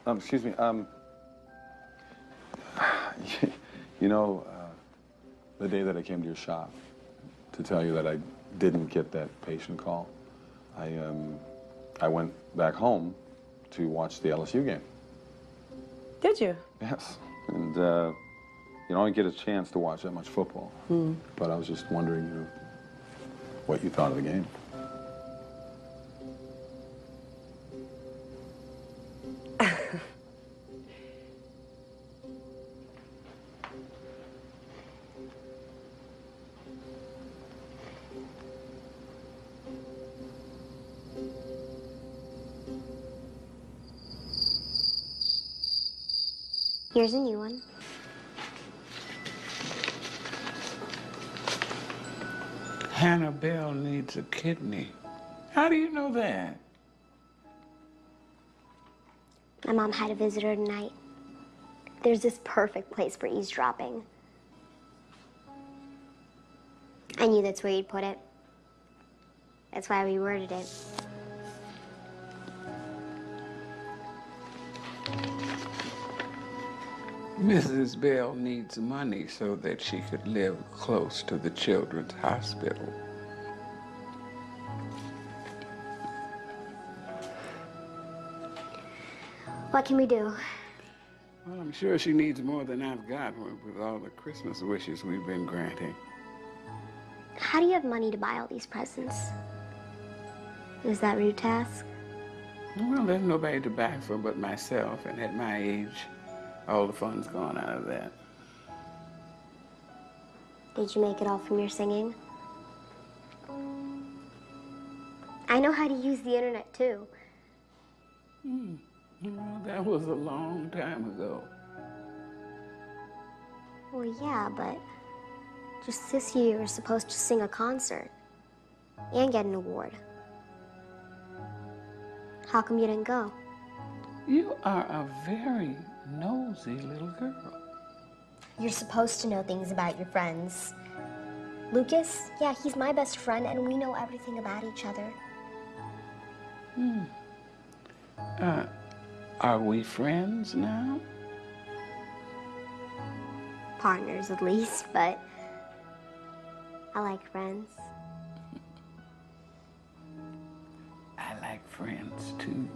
Speaker 3: Excuse me. You know, the day that I came to your shop to tell you that I didn't get that patient call, I went back home to watch the LSU game.
Speaker 7: Did you?
Speaker 3: Yes, and you don't get a chance to watch that much football. But I was just wondering, you know, what you thought of the game.
Speaker 1: Here's a new one.
Speaker 11: Hannah Bell needs a kidney. How do you know that?
Speaker 1: My mom had a visitor tonight. There's this perfect place for eavesdropping. I knew that's where you'd put it. That's why I reworded it.
Speaker 11: Mrs. Bell needs money so that she could live close to the children's hospital.
Speaker 1: What can we do?
Speaker 11: Well, I'm sure she needs more than I've got with all the Christmas wishes we've been granting.
Speaker 1: How do you have money to buy all these presents? Is that rude to ask?
Speaker 11: Well, there's nobody to buy for but myself, and at my age, all the fun's gone out of that.
Speaker 1: Did you make it all from your singing? I know how to use the internet, too.
Speaker 11: Well, that was a long time ago.
Speaker 1: Well, yeah, but just this year you were supposed to sing a concert and get an award. How come you didn't go?
Speaker 11: You are a very nosy little girl.
Speaker 1: You're supposed to know things about your friends. Lucas, yeah, he's my best friend, and we know everything about each other.
Speaker 11: Are we friends now?
Speaker 1: Partners, at least, but I like friends.
Speaker 11: I like friends, too.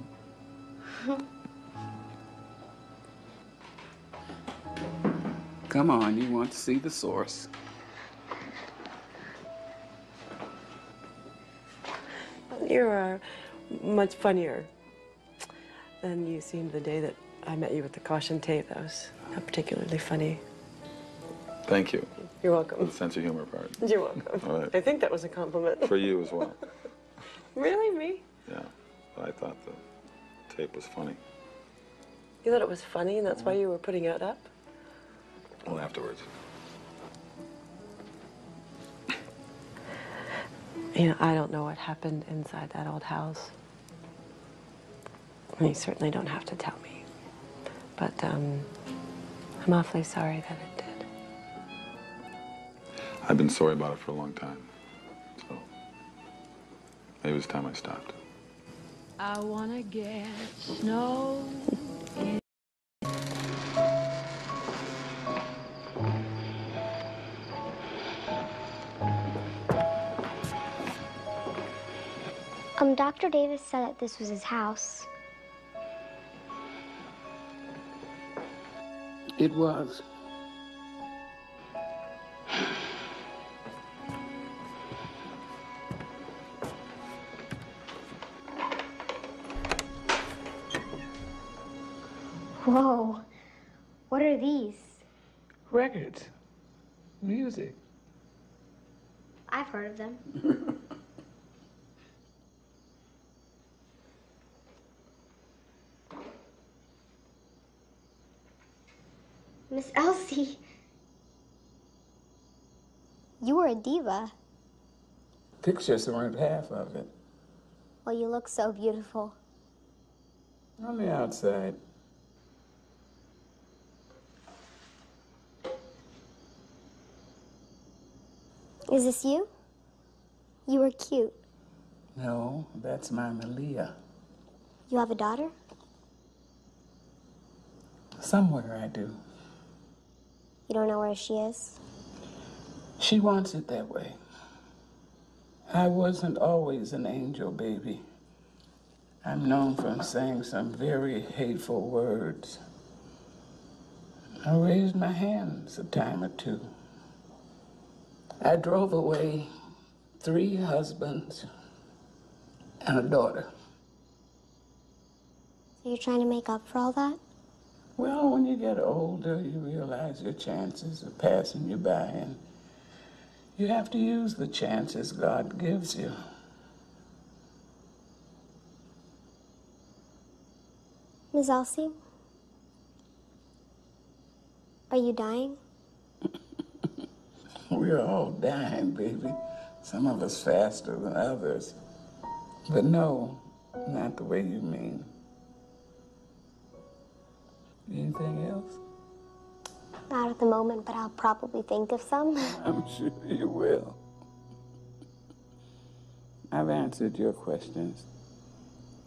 Speaker 11: Come on, you want to see the source.
Speaker 7: You are much funnier than you seemed the day that I met you with the caution tape. That was not particularly funny.
Speaker 3: Thank you.
Speaker 7: You're welcome.
Speaker 3: The sense of humor part.
Speaker 7: You're welcome.
Speaker 3: All right.
Speaker 7: I think that was a compliment.
Speaker 3: For you as well.
Speaker 7: Really, me?
Speaker 3: Yeah. But I thought the tape was funny.
Speaker 7: You thought it was funny, and that's why you were putting it up?
Speaker 3: Well, afterwards.
Speaker 7: You know, I don't know what happened inside that old house. You certainly don't have to tell me. But I'm awfully sorry that it did.
Speaker 3: I've been sorry about it for a long time. So maybe it's time I stopped.
Speaker 6: I wanna get snow in.
Speaker 1: Dr. Davis said that this was his house.
Speaker 11: It was.
Speaker 1: Whoa. What are these?
Speaker 11: Records. Music.
Speaker 1: I've heard of them. Miss Elsie. You were a diva.
Speaker 11: Pictures weren't half of it.
Speaker 1: Well, you look so beautiful.
Speaker 11: On the outside.
Speaker 1: Is this you? You were cute.
Speaker 11: No, that's my Malia.
Speaker 1: You have a daughter?
Speaker 11: Somewhere I do.
Speaker 1: You don't know where she is?
Speaker 11: She wants it that way. I wasn't always an angel baby. I'm known for saying some very hateful words. I raised my hands a time or two. I drove away 3 husbands and a daughter.
Speaker 1: So you're trying to make up for all that?
Speaker 11: Well, when you get older, you realize your chances are passing you by, and you have to use the chances God gives you.
Speaker 1: Miss Elsie? Are you dying?
Speaker 11: We're all dying, baby. Some of us faster than others. But no, not the way you mean. Anything else?
Speaker 1: Not at the moment, but I'll probably think of some.
Speaker 11: I'm sure you will. I've answered your questions.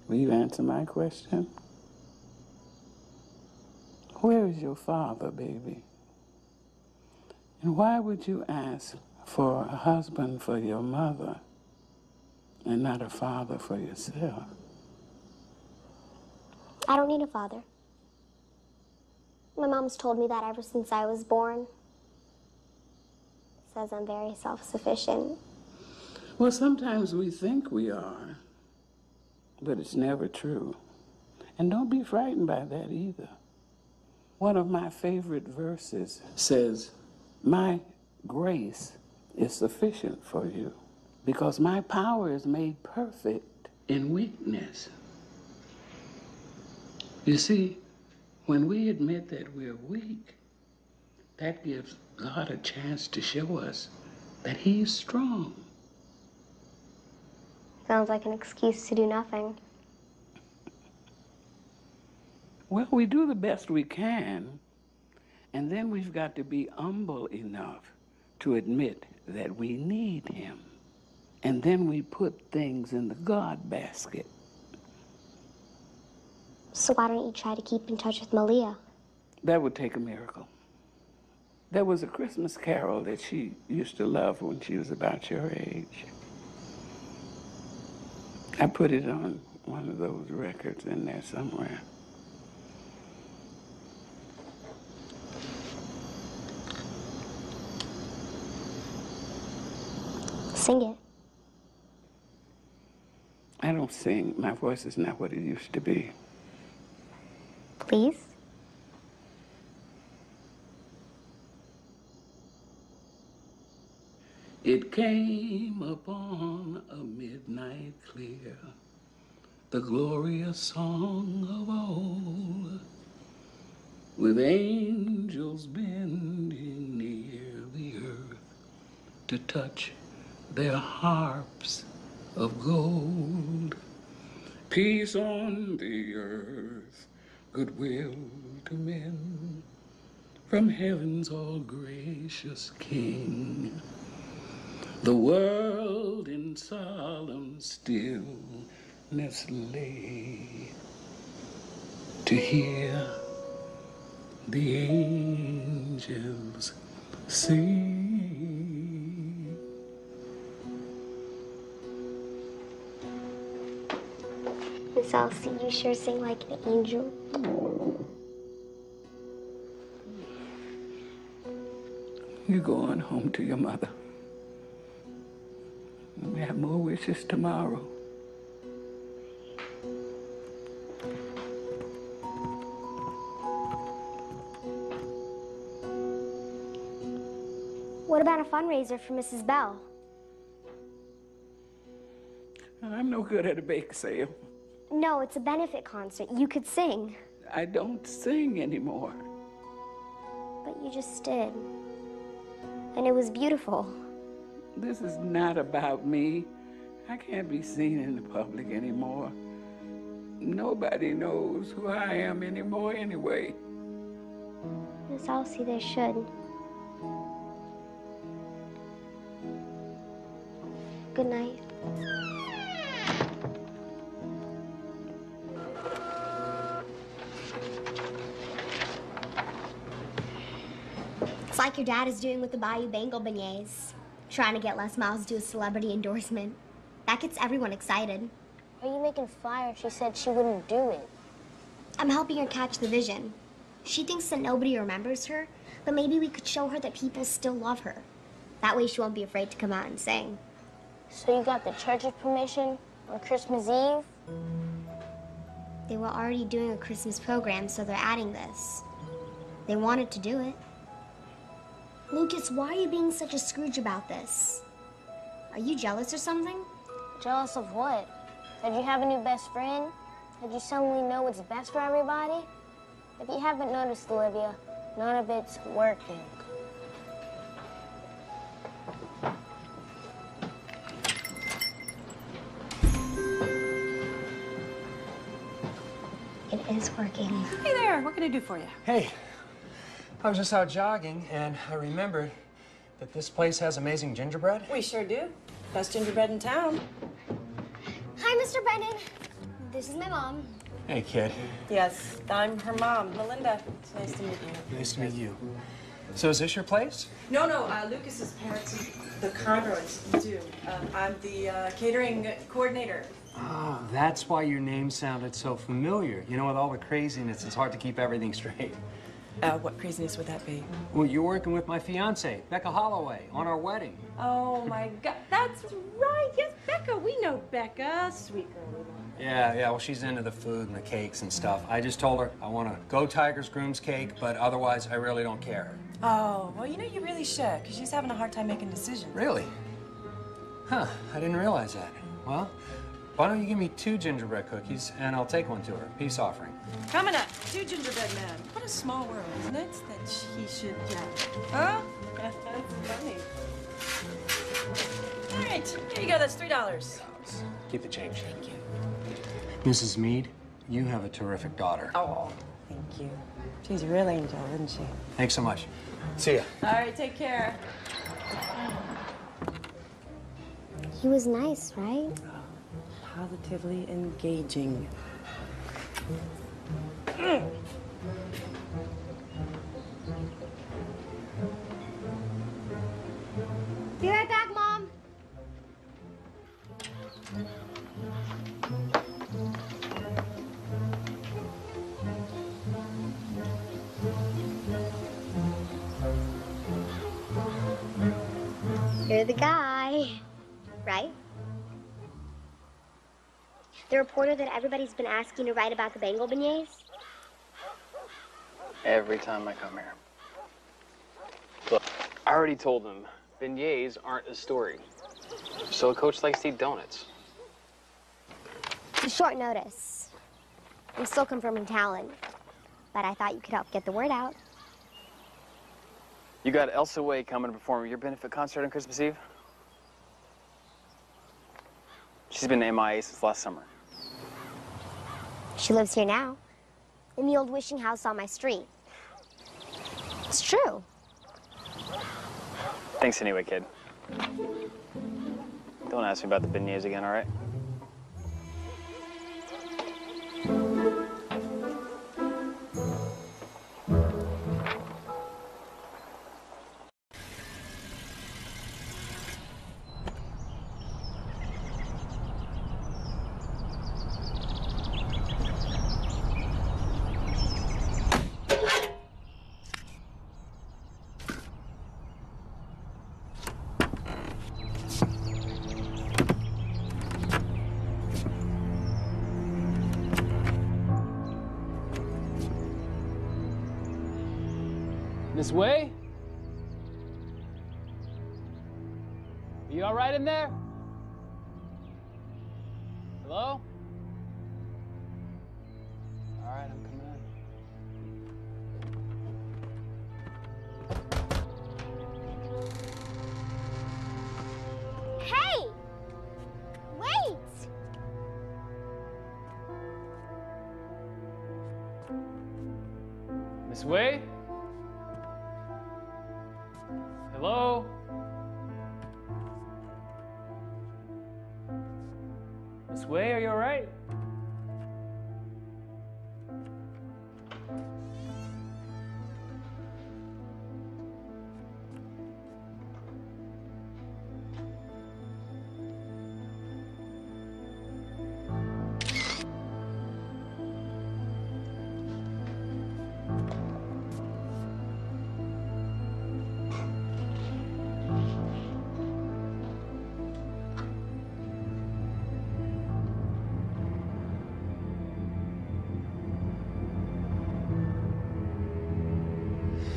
Speaker 11: Will you answer my question? Where is your father, baby? And why would you ask for a husband for your mother and not a father for yourself?
Speaker 1: I don't need a father. My mom's told me that ever since I was born. Says I'm very self-sufficient.
Speaker 11: Well, sometimes we think we are, but it's never true. And don't be frightened by that either. One of my favorite verses says, "My grace is sufficient for you, because my power is made perfect in weakness." You see, when we admit that we're weak, that gives God a chance to show us that He's strong.
Speaker 1: Sounds like an excuse to do nothing.
Speaker 11: Well, we do the best we can, and then we've got to be humble enough to admit that we need Him. And then we put things in the God basket.
Speaker 1: So why don't you try to keep in touch with Malia?
Speaker 11: That would take a miracle. There was a Christmas carol that she used to love when she was about your age. I put it on one of those records in there somewhere.
Speaker 1: Sing it.
Speaker 11: I don't sing. My voice is not what it used to be.
Speaker 1: Please?
Speaker 11: It came upon a midnight clear, the glorious song of old, with angels bending near the earth to touch their harps of gold. Peace on the earth, goodwill to men, from heaven's all gracious King. The world in solemn stillness lay to hear the angels sing.
Speaker 1: Miss Elsie, you sure sing like an angel.
Speaker 11: You're going home to your mother. We have more wishes tomorrow.
Speaker 1: What about a fundraiser for Mrs. Bell?
Speaker 11: I'm no good at a bake sale.
Speaker 1: No, it's a benefit concert. You could sing.
Speaker 11: I don't sing anymore.
Speaker 1: But you just did. And it was beautiful.
Speaker 11: This is not about me. I can't be seen in the public anymore. Nobody knows who I am anymore anyway.
Speaker 1: Miss Elsie, they should. Good night. It's like your dad is doing with the Bayou Bengal beignets. Trying to get Les Miles to do a celebrity endorsement. That gets everyone excited.
Speaker 10: Why are you making flyers? She said she wouldn't do it.
Speaker 1: I'm helping her catch the vision. She thinks that nobody remembers her, but maybe we could show her that people still love her. That way she won't be afraid to come out and sing.
Speaker 10: So you got the church's permission on Christmas Eve?
Speaker 1: They were already doing a Christmas program, so they're adding this. They wanted to do it. Lucas, why are you being such a Scrooge about this? Are you jealous or something?
Speaker 10: Jealous of what? Did you have a new best friend? Did you suddenly know what's best for everybody? If you haven't noticed, Olivia, none of it's working.
Speaker 1: It is working.
Speaker 4: Hey there, what can I do for you?
Speaker 13: Hey, I was just out jogging, and I remembered that this place has amazing gingerbread.
Speaker 7: We sure do. Best gingerbread in town.
Speaker 1: Hi, Mr. Brennan. This is my mom.
Speaker 13: Hey, kid.
Speaker 7: Yes, I'm her mom, Melinda. It's nice to meet you.
Speaker 13: Nice to meet you. So is this your place?
Speaker 7: No, Lucas's parents, the Conroys, do. I'm the catering coordinator.
Speaker 13: Oh, that's why your name sounded so familiar. You know, with all the craziness, it's hard to keep everything straight.
Speaker 7: What craziness would that be?
Speaker 13: Well, you're working with my fiance, Becca Holloway, on our wedding.
Speaker 4: Oh my God, that's right. Yes, Becca. We know Becca. Sweet girl.
Speaker 13: Yeah, well, she's into the food and the cakes and stuff. I just told her I want to go Tiger's Groom's cake, but otherwise I really don't care.
Speaker 7: Oh, well, you know, you really should, because she's having a hard time making decisions.
Speaker 13: Really? Huh, I didn't realize that. Well, why don't you give me 2 gingerbread cookies, and I'll take one to her. Peace offering.
Speaker 7: Coming up, 2 gingerbread men. What a small world, isn't it? That he should, Huh? That's funny. All right, here you go. That's $3.
Speaker 13: Keep the change. Thank you. Mrs. Mead, you have a terrific daughter.
Speaker 7: Oh, thank you. She's a real angel, isn't she?
Speaker 13: Thanks so much. See ya.
Speaker 7: All right, take care.
Speaker 1: He was nice, right?
Speaker 7: Positively engaging.
Speaker 1: Be right back, Mom. You're the guy, right? The reporter that everybody's been asking to write about the Bengal beignets?
Speaker 18: Every time I come here. Look, I already told them beignets aren't a story. So a coach likes to eat donuts.
Speaker 1: It's short notice. I'm still confirming talent, but I thought you could help get the word out.
Speaker 18: You got Elsa Way coming to perform at your benefit concert on Christmas Eve? She's been MIA since last summer.
Speaker 1: She lives here now, in the old wishing house on my street. It's true.
Speaker 18: Thanks anyway, kid. Don't ask me about the beignets again, all right?
Speaker 19: Miss Way? Are you all right in there? Hello? All right, I'm coming in.
Speaker 1: Hey! Wait!
Speaker 19: Miss Way? Hello? Miss Way, are you all right?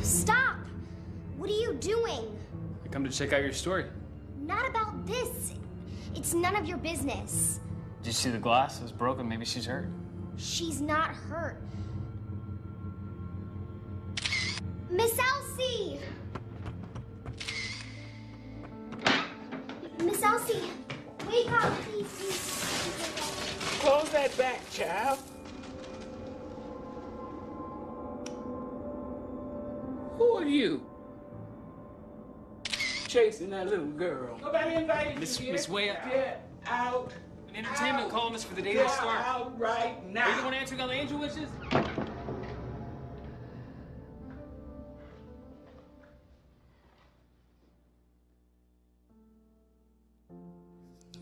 Speaker 1: Stop! What are you doing?
Speaker 19: I come to check out your story.
Speaker 1: Not about this. It's none of your business.
Speaker 19: Did you see the glass? It was broken. Maybe she's hurt.
Speaker 1: She's not hurt. Miss Elsie! Miss Elsie, wake up, please.
Speaker 11: Close that back, child. chasing that little girl. Nobody invited you.
Speaker 19: Miss Way,
Speaker 11: Get out.
Speaker 19: an entertainment columnist for the Daily
Speaker 11: Get
Speaker 19: Star.
Speaker 11: out right
Speaker 19: Are you
Speaker 11: now.
Speaker 19: the one answering all the angel wishes?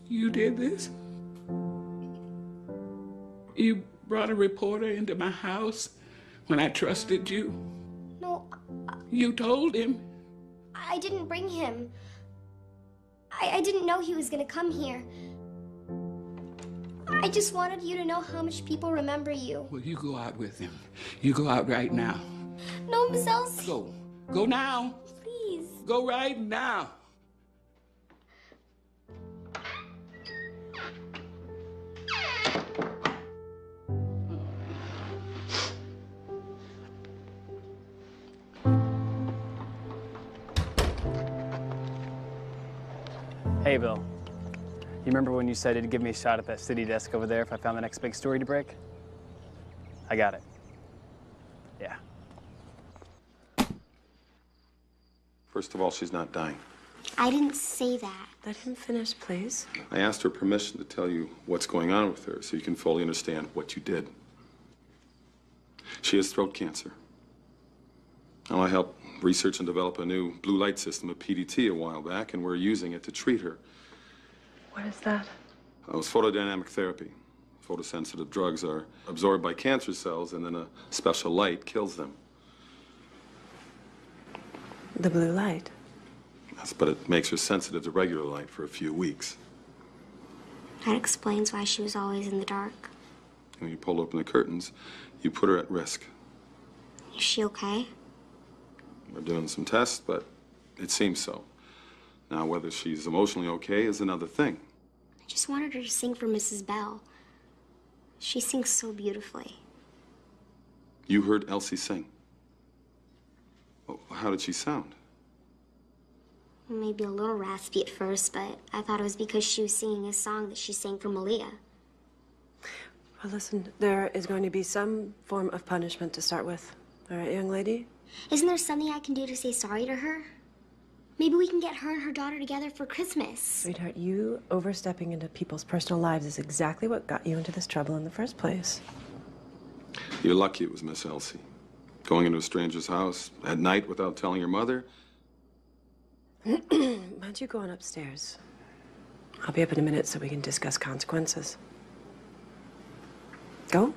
Speaker 11: You did this? You brought a reporter into my house when I trusted you?
Speaker 1: No,
Speaker 11: You told him.
Speaker 1: I didn't bring him. I didn't know he was gonna come here. I just wanted you to know how much people remember you.
Speaker 11: Well, you go out with him. You go out right now.
Speaker 1: No, Miss Elsie.
Speaker 11: Go. Go now.
Speaker 1: Please.
Speaker 11: Go right now.
Speaker 19: Hey, Bill. You remember when you said you'd give me a shot at that city desk over there if I found the next big story to break? I got it. Yeah.
Speaker 3: First of all, she's not dying.
Speaker 1: I didn't say that.
Speaker 7: Let him finish, please.
Speaker 3: I asked her permission to tell you what's going on with her so you can fully understand what you did. She has throat cancer. Now, I helped research and develop a new blue light system, a PDT, a while back, and we're using it to treat her.
Speaker 7: What is that?
Speaker 3: It was photodynamic therapy. Photosensitive drugs are absorbed by cancer cells, and then a special light kills them.
Speaker 7: The blue light.
Speaker 3: Yes, but it makes her sensitive to regular light for a few weeks.
Speaker 1: That explains why she was always in the dark.
Speaker 3: When you pull open the curtains, you put her at risk.
Speaker 1: Is she okay?
Speaker 3: We're doing some tests, but it seems so. Now, whether she's emotionally okay is another thing.
Speaker 1: I just wanted her to sing for Mrs. Bell. She sings so beautifully.
Speaker 3: You heard Elsie sing. Oh, how did she sound?
Speaker 1: Maybe a little raspy at first, but I thought it was because she was singing a song that she sang for Malia.
Speaker 7: Well, listen, there is going to be some form of punishment to start with. All right, young lady?
Speaker 1: Isn't there something I can do to say sorry to her? Maybe we can get her and her daughter together for Christmas.
Speaker 7: Sweetheart, you overstepping into people's personal lives is exactly what got you into this trouble in the first place.
Speaker 3: You're lucky it was Miss Elsie. Going into a stranger's house at night without telling your mother.
Speaker 7: Why don't you go on upstairs? I'll be up in a minute so we can discuss consequences. Go.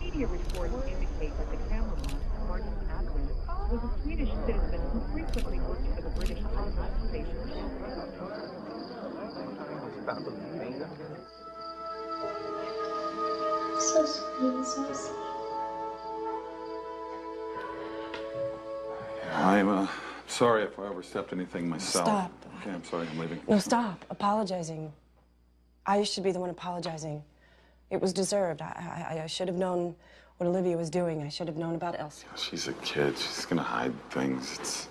Speaker 20: Media reports indicate that the cameraman, Martin Adler, was a Swedish citizen who frequently worked for the British Hallmark station.
Speaker 1: So sweet, so sweet.
Speaker 3: I'm sorry if I overstepped anything myself.
Speaker 7: Stop.
Speaker 3: Okay, I'm sorry, I'm leaving.
Speaker 7: No, stop apologizing. I should be the one apologizing. It was deserved. I should have known what Olivia was doing. I should have known about Elsie.
Speaker 3: She's a kid. She's gonna hide things.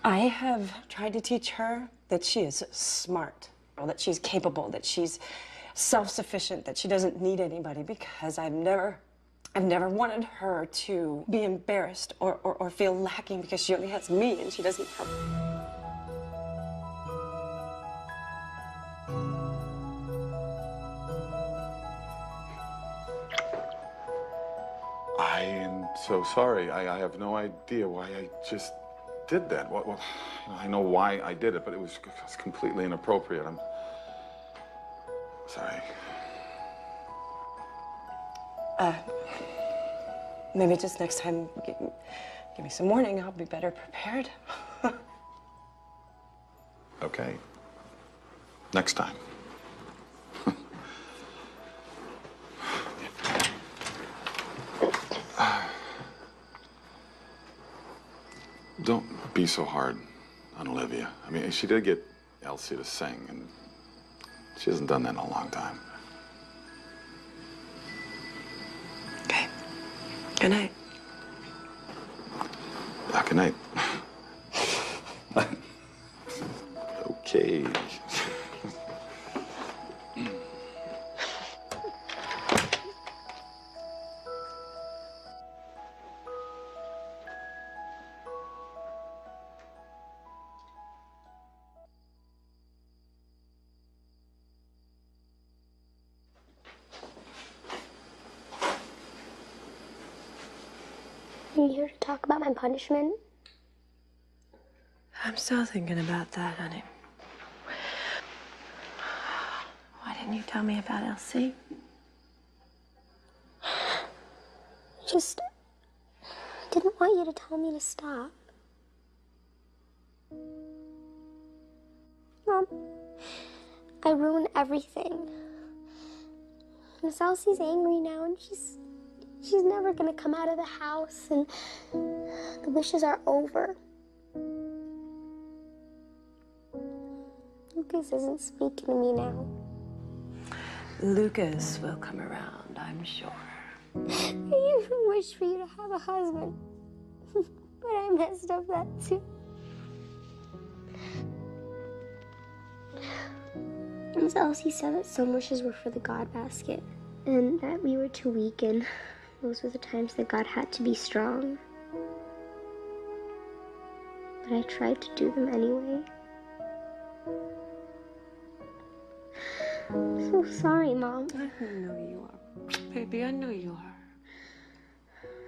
Speaker 7: I have tried to teach her that she is smart, or that she's capable, that she's self-sufficient, that she doesn't need anybody, because I've never wanted her to be embarrassed or feel lacking because she only has me and she doesn't have.
Speaker 3: I am so sorry. I have no idea why I just did that. Well, I know why I did it, but it was completely inappropriate. I'm sorry.
Speaker 7: Maybe just next time, give me some warning. I'll be better prepared.
Speaker 3: Okay. Next time. Don't be so hard on Olivia. I mean, she did get Elsie to sing, and she hasn't done that in a long time.
Speaker 7: Okay. Good night.
Speaker 3: Yeah, good night. Okay.
Speaker 1: Are you here to talk about my punishment?
Speaker 7: I'm still thinking about that, honey. Why didn't you tell me about Elsie?
Speaker 1: Just didn't want you to tell me to stop. Mom, I ruined everything. Miss Elsie's angry now, and she's never gonna come out of the house, and the wishes are over. Lucas isn't speaking to me now.
Speaker 7: Lucas will come around, I'm sure.
Speaker 1: I even wish for you to have a husband, but I messed up that too. Miss Elsie said that some wishes were for the God basket, and that we were too weak, and those were the times that God had to be strong. But I tried to do them anyway. I'm so sorry, Mom.
Speaker 7: I know you are. Baby, I know you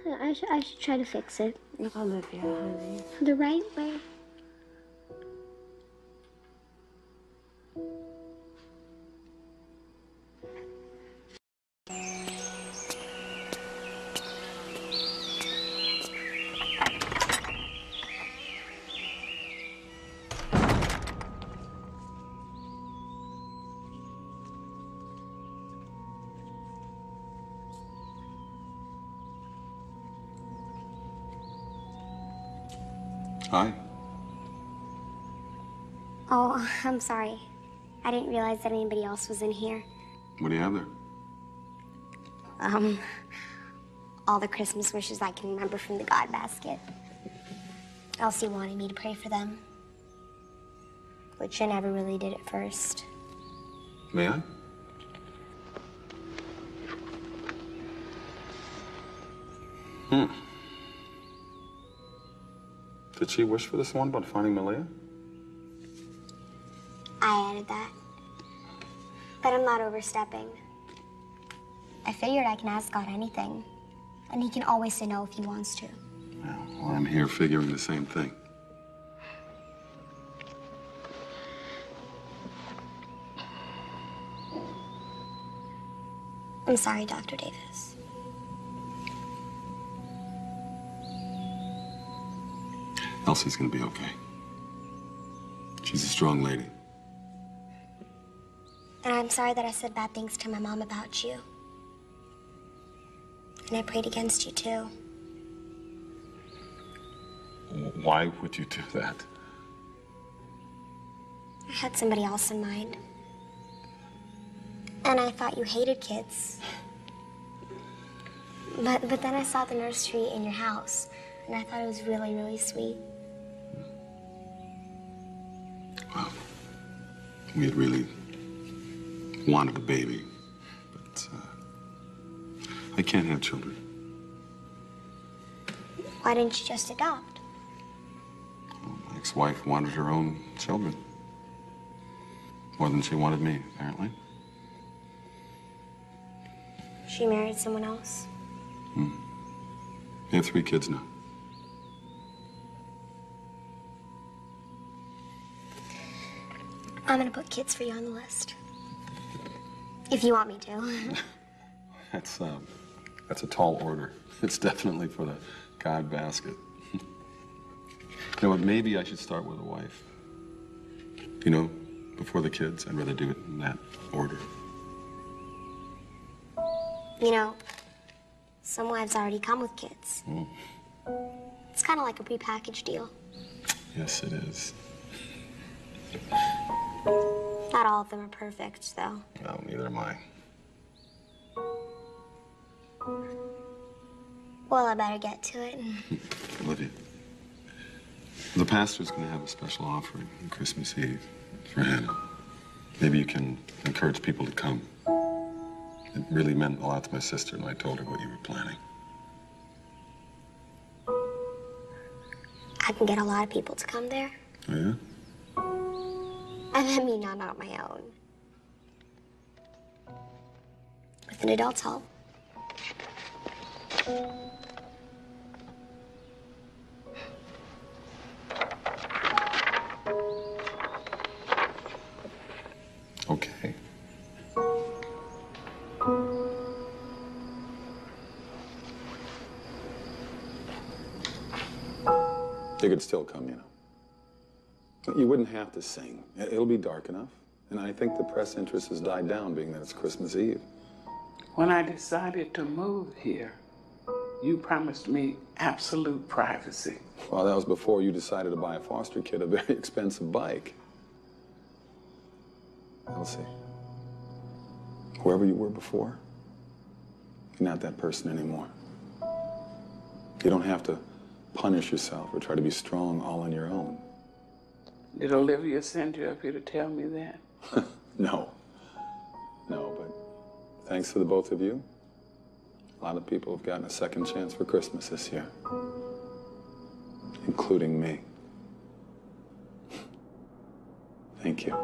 Speaker 7: are.
Speaker 1: I should try to fix it.
Speaker 7: Olivia, honey.
Speaker 1: The right way.
Speaker 3: Hi.
Speaker 1: Oh, I'm sorry. I didn't realize that anybody else was in here.
Speaker 3: What do you have there?
Speaker 1: All the Christmas wishes I can remember from the God basket. Elsie wanted me to pray for them, which I never really did at first.
Speaker 3: May I? Did she wish for this one about finding Malia?
Speaker 1: I added that. But I'm not overstepping. I figured I can ask God anything, and he can always say no if he wants to.
Speaker 3: Well, I'm here figuring the same thing.
Speaker 1: I'm sorry, Dr. Davis.
Speaker 3: Elsie's gonna be okay. She's a strong lady.
Speaker 1: And I'm sorry that I said bad things to my mom about you. And I prayed against you, too.
Speaker 3: Why would you do that?
Speaker 1: I had somebody else in mind. And I thought you hated kids. But then I saw the nursery in your house, and I thought it was really, really sweet.
Speaker 3: Well, we had really wanted a baby, but I can't have children.
Speaker 1: Why didn't you just adopt?
Speaker 3: Well, my ex-wife wanted her own children. More than she wanted me, apparently.
Speaker 1: She married someone else?
Speaker 3: We have 3 kids now.
Speaker 1: I'm gonna put kids for you on the list. If you want me to.
Speaker 3: That's a tall order. It's definitely for the God basket. You know what, maybe I should start with a wife. You know, before the kids. I'd rather do it in that order.
Speaker 1: You know, some wives already come with kids. It's kind of like a prepackaged deal.
Speaker 3: Yes, it is.
Speaker 1: Not all of them are perfect, though.
Speaker 3: No, neither am I.
Speaker 1: Well, I better get to it.
Speaker 3: Olivia, the pastor's going to have a special offering on Christmas Eve. for Hannah. Maybe you can encourage people to come. It really meant a lot to my sister when I told her what you were planning.
Speaker 1: I can get a lot of people to come there.
Speaker 3: Oh, yeah?
Speaker 1: I mean, not on my own. With an adult's help.
Speaker 3: Okay. You could still come, you know. You wouldn't have to sing. It'll be dark enough. And I think the press interest has died down, being that it's Christmas Eve.
Speaker 11: When I decided to move here, you promised me absolute privacy.
Speaker 3: Well, that was before you decided to buy a foster kid a very expensive bike. Elsie, whoever you were before, you're not that person anymore. You don't have to punish yourself or try to be strong all on your own.
Speaker 11: Did Olivia send you up here to tell me that?
Speaker 3: No. No, but thanks to the both of you, a lot of people have gotten a second chance for Christmas this year, including me. Thank you.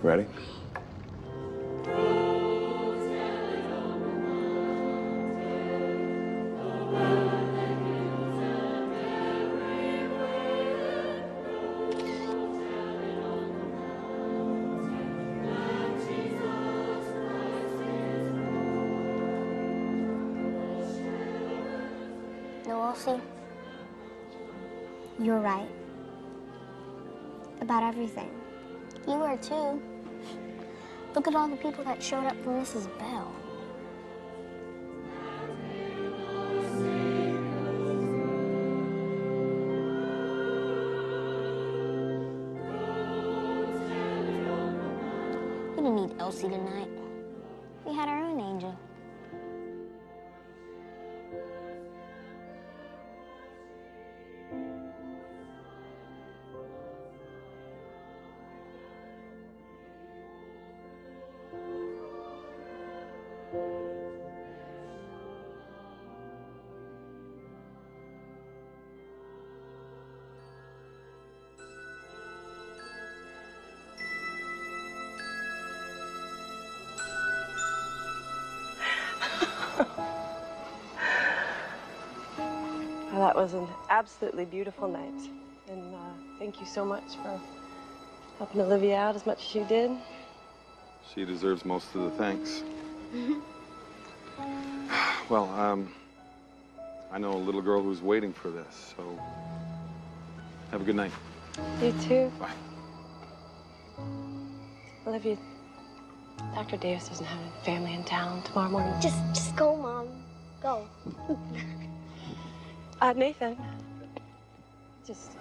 Speaker 3: Ready?
Speaker 1: No, Elsie, you're right. About everything. You were too. Look at all the people that showed up for Mrs. Bell. We didn't need Elsie tonight. We had our own angel.
Speaker 7: Well, that was an absolutely beautiful night. And thank you so much for helping Olivia out as much as you did.
Speaker 3: She deserves most of the thanks. Well, I know a little girl who's waiting for this, so have a good night.
Speaker 7: You too.
Speaker 3: Bye.
Speaker 7: Olivia, Dr. Davis doesn't have any family in town tomorrow morning.
Speaker 1: Just go, Mom. Go.
Speaker 7: Nathan. Just...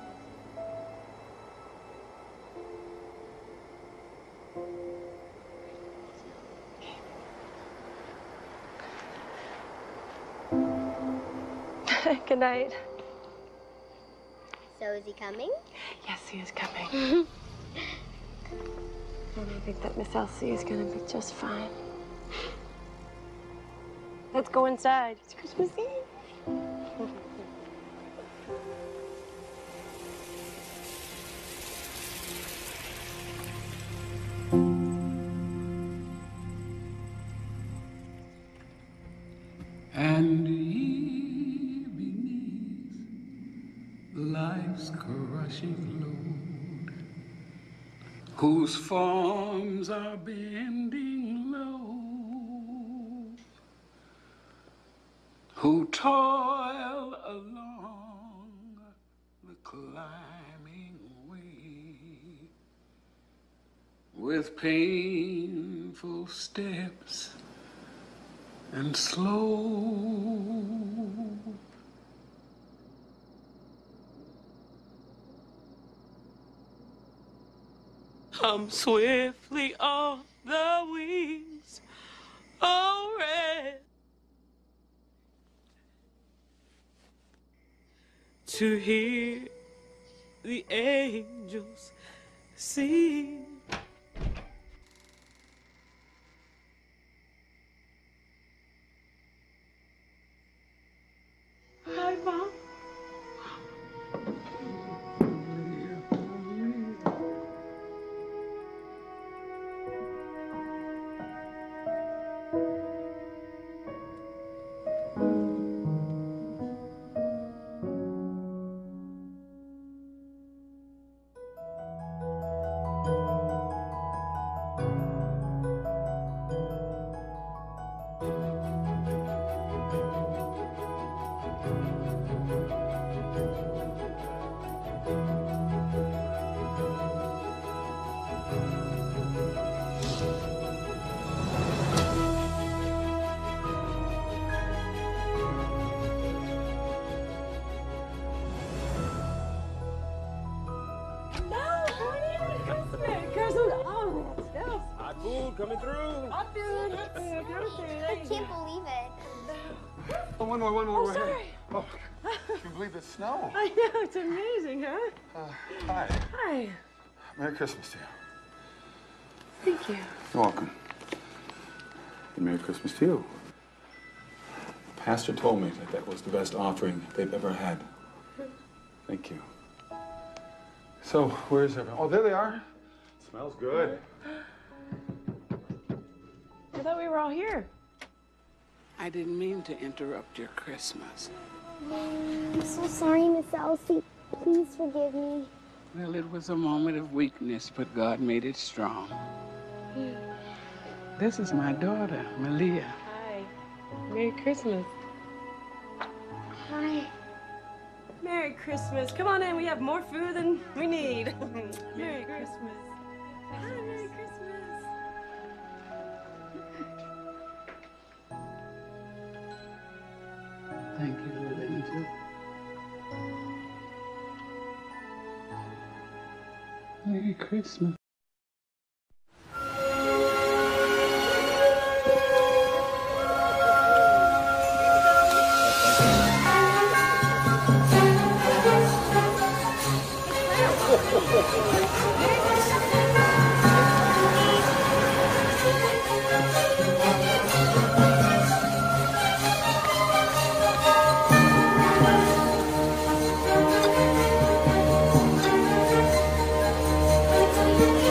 Speaker 7: Good night.
Speaker 1: So is he coming?
Speaker 7: Yes, he is coming. And I think that Miss Elsie is going to be just fine. Let's go inside. It's Christmas Eve.
Speaker 11: And ye beneath life's crushing load, whose forms are bending low, who toil along the climbing way with painful steps and slow.
Speaker 6: Come swiftly on the wings, oh red.
Speaker 21: to hear the angels sing. Hi, Mom.
Speaker 14: Hot food coming through.
Speaker 7: Hot food. Coming through.
Speaker 1: I can't believe it.
Speaker 3: Oh, one more.
Speaker 7: Oh, sorry.
Speaker 3: Oh, can you believe the snow?
Speaker 7: I know, it's amazing, huh?
Speaker 3: Hi.
Speaker 7: Hi.
Speaker 3: Merry Christmas to you.
Speaker 7: Thank you.
Speaker 3: You're welcome. And Merry Christmas to you. The pastor told me that was the best offering they've ever had. Thank you. So, where's everyone? Oh, there they are. Smells good.
Speaker 7: I thought we were all here.
Speaker 11: I didn't mean to interrupt your Christmas.
Speaker 1: I'm so sorry, Miss Elsie. Please forgive me.
Speaker 11: Well, it was a moment of weakness, but God made it strong. This is my daughter, Malia.
Speaker 7: Hi. Merry Christmas.
Speaker 1: Hi.
Speaker 7: Merry Christmas. Come on in. We have more food than we need. Merry Christmas. Hi, Merry Christmas.
Speaker 11: Thank you, little angel. Merry Christmas.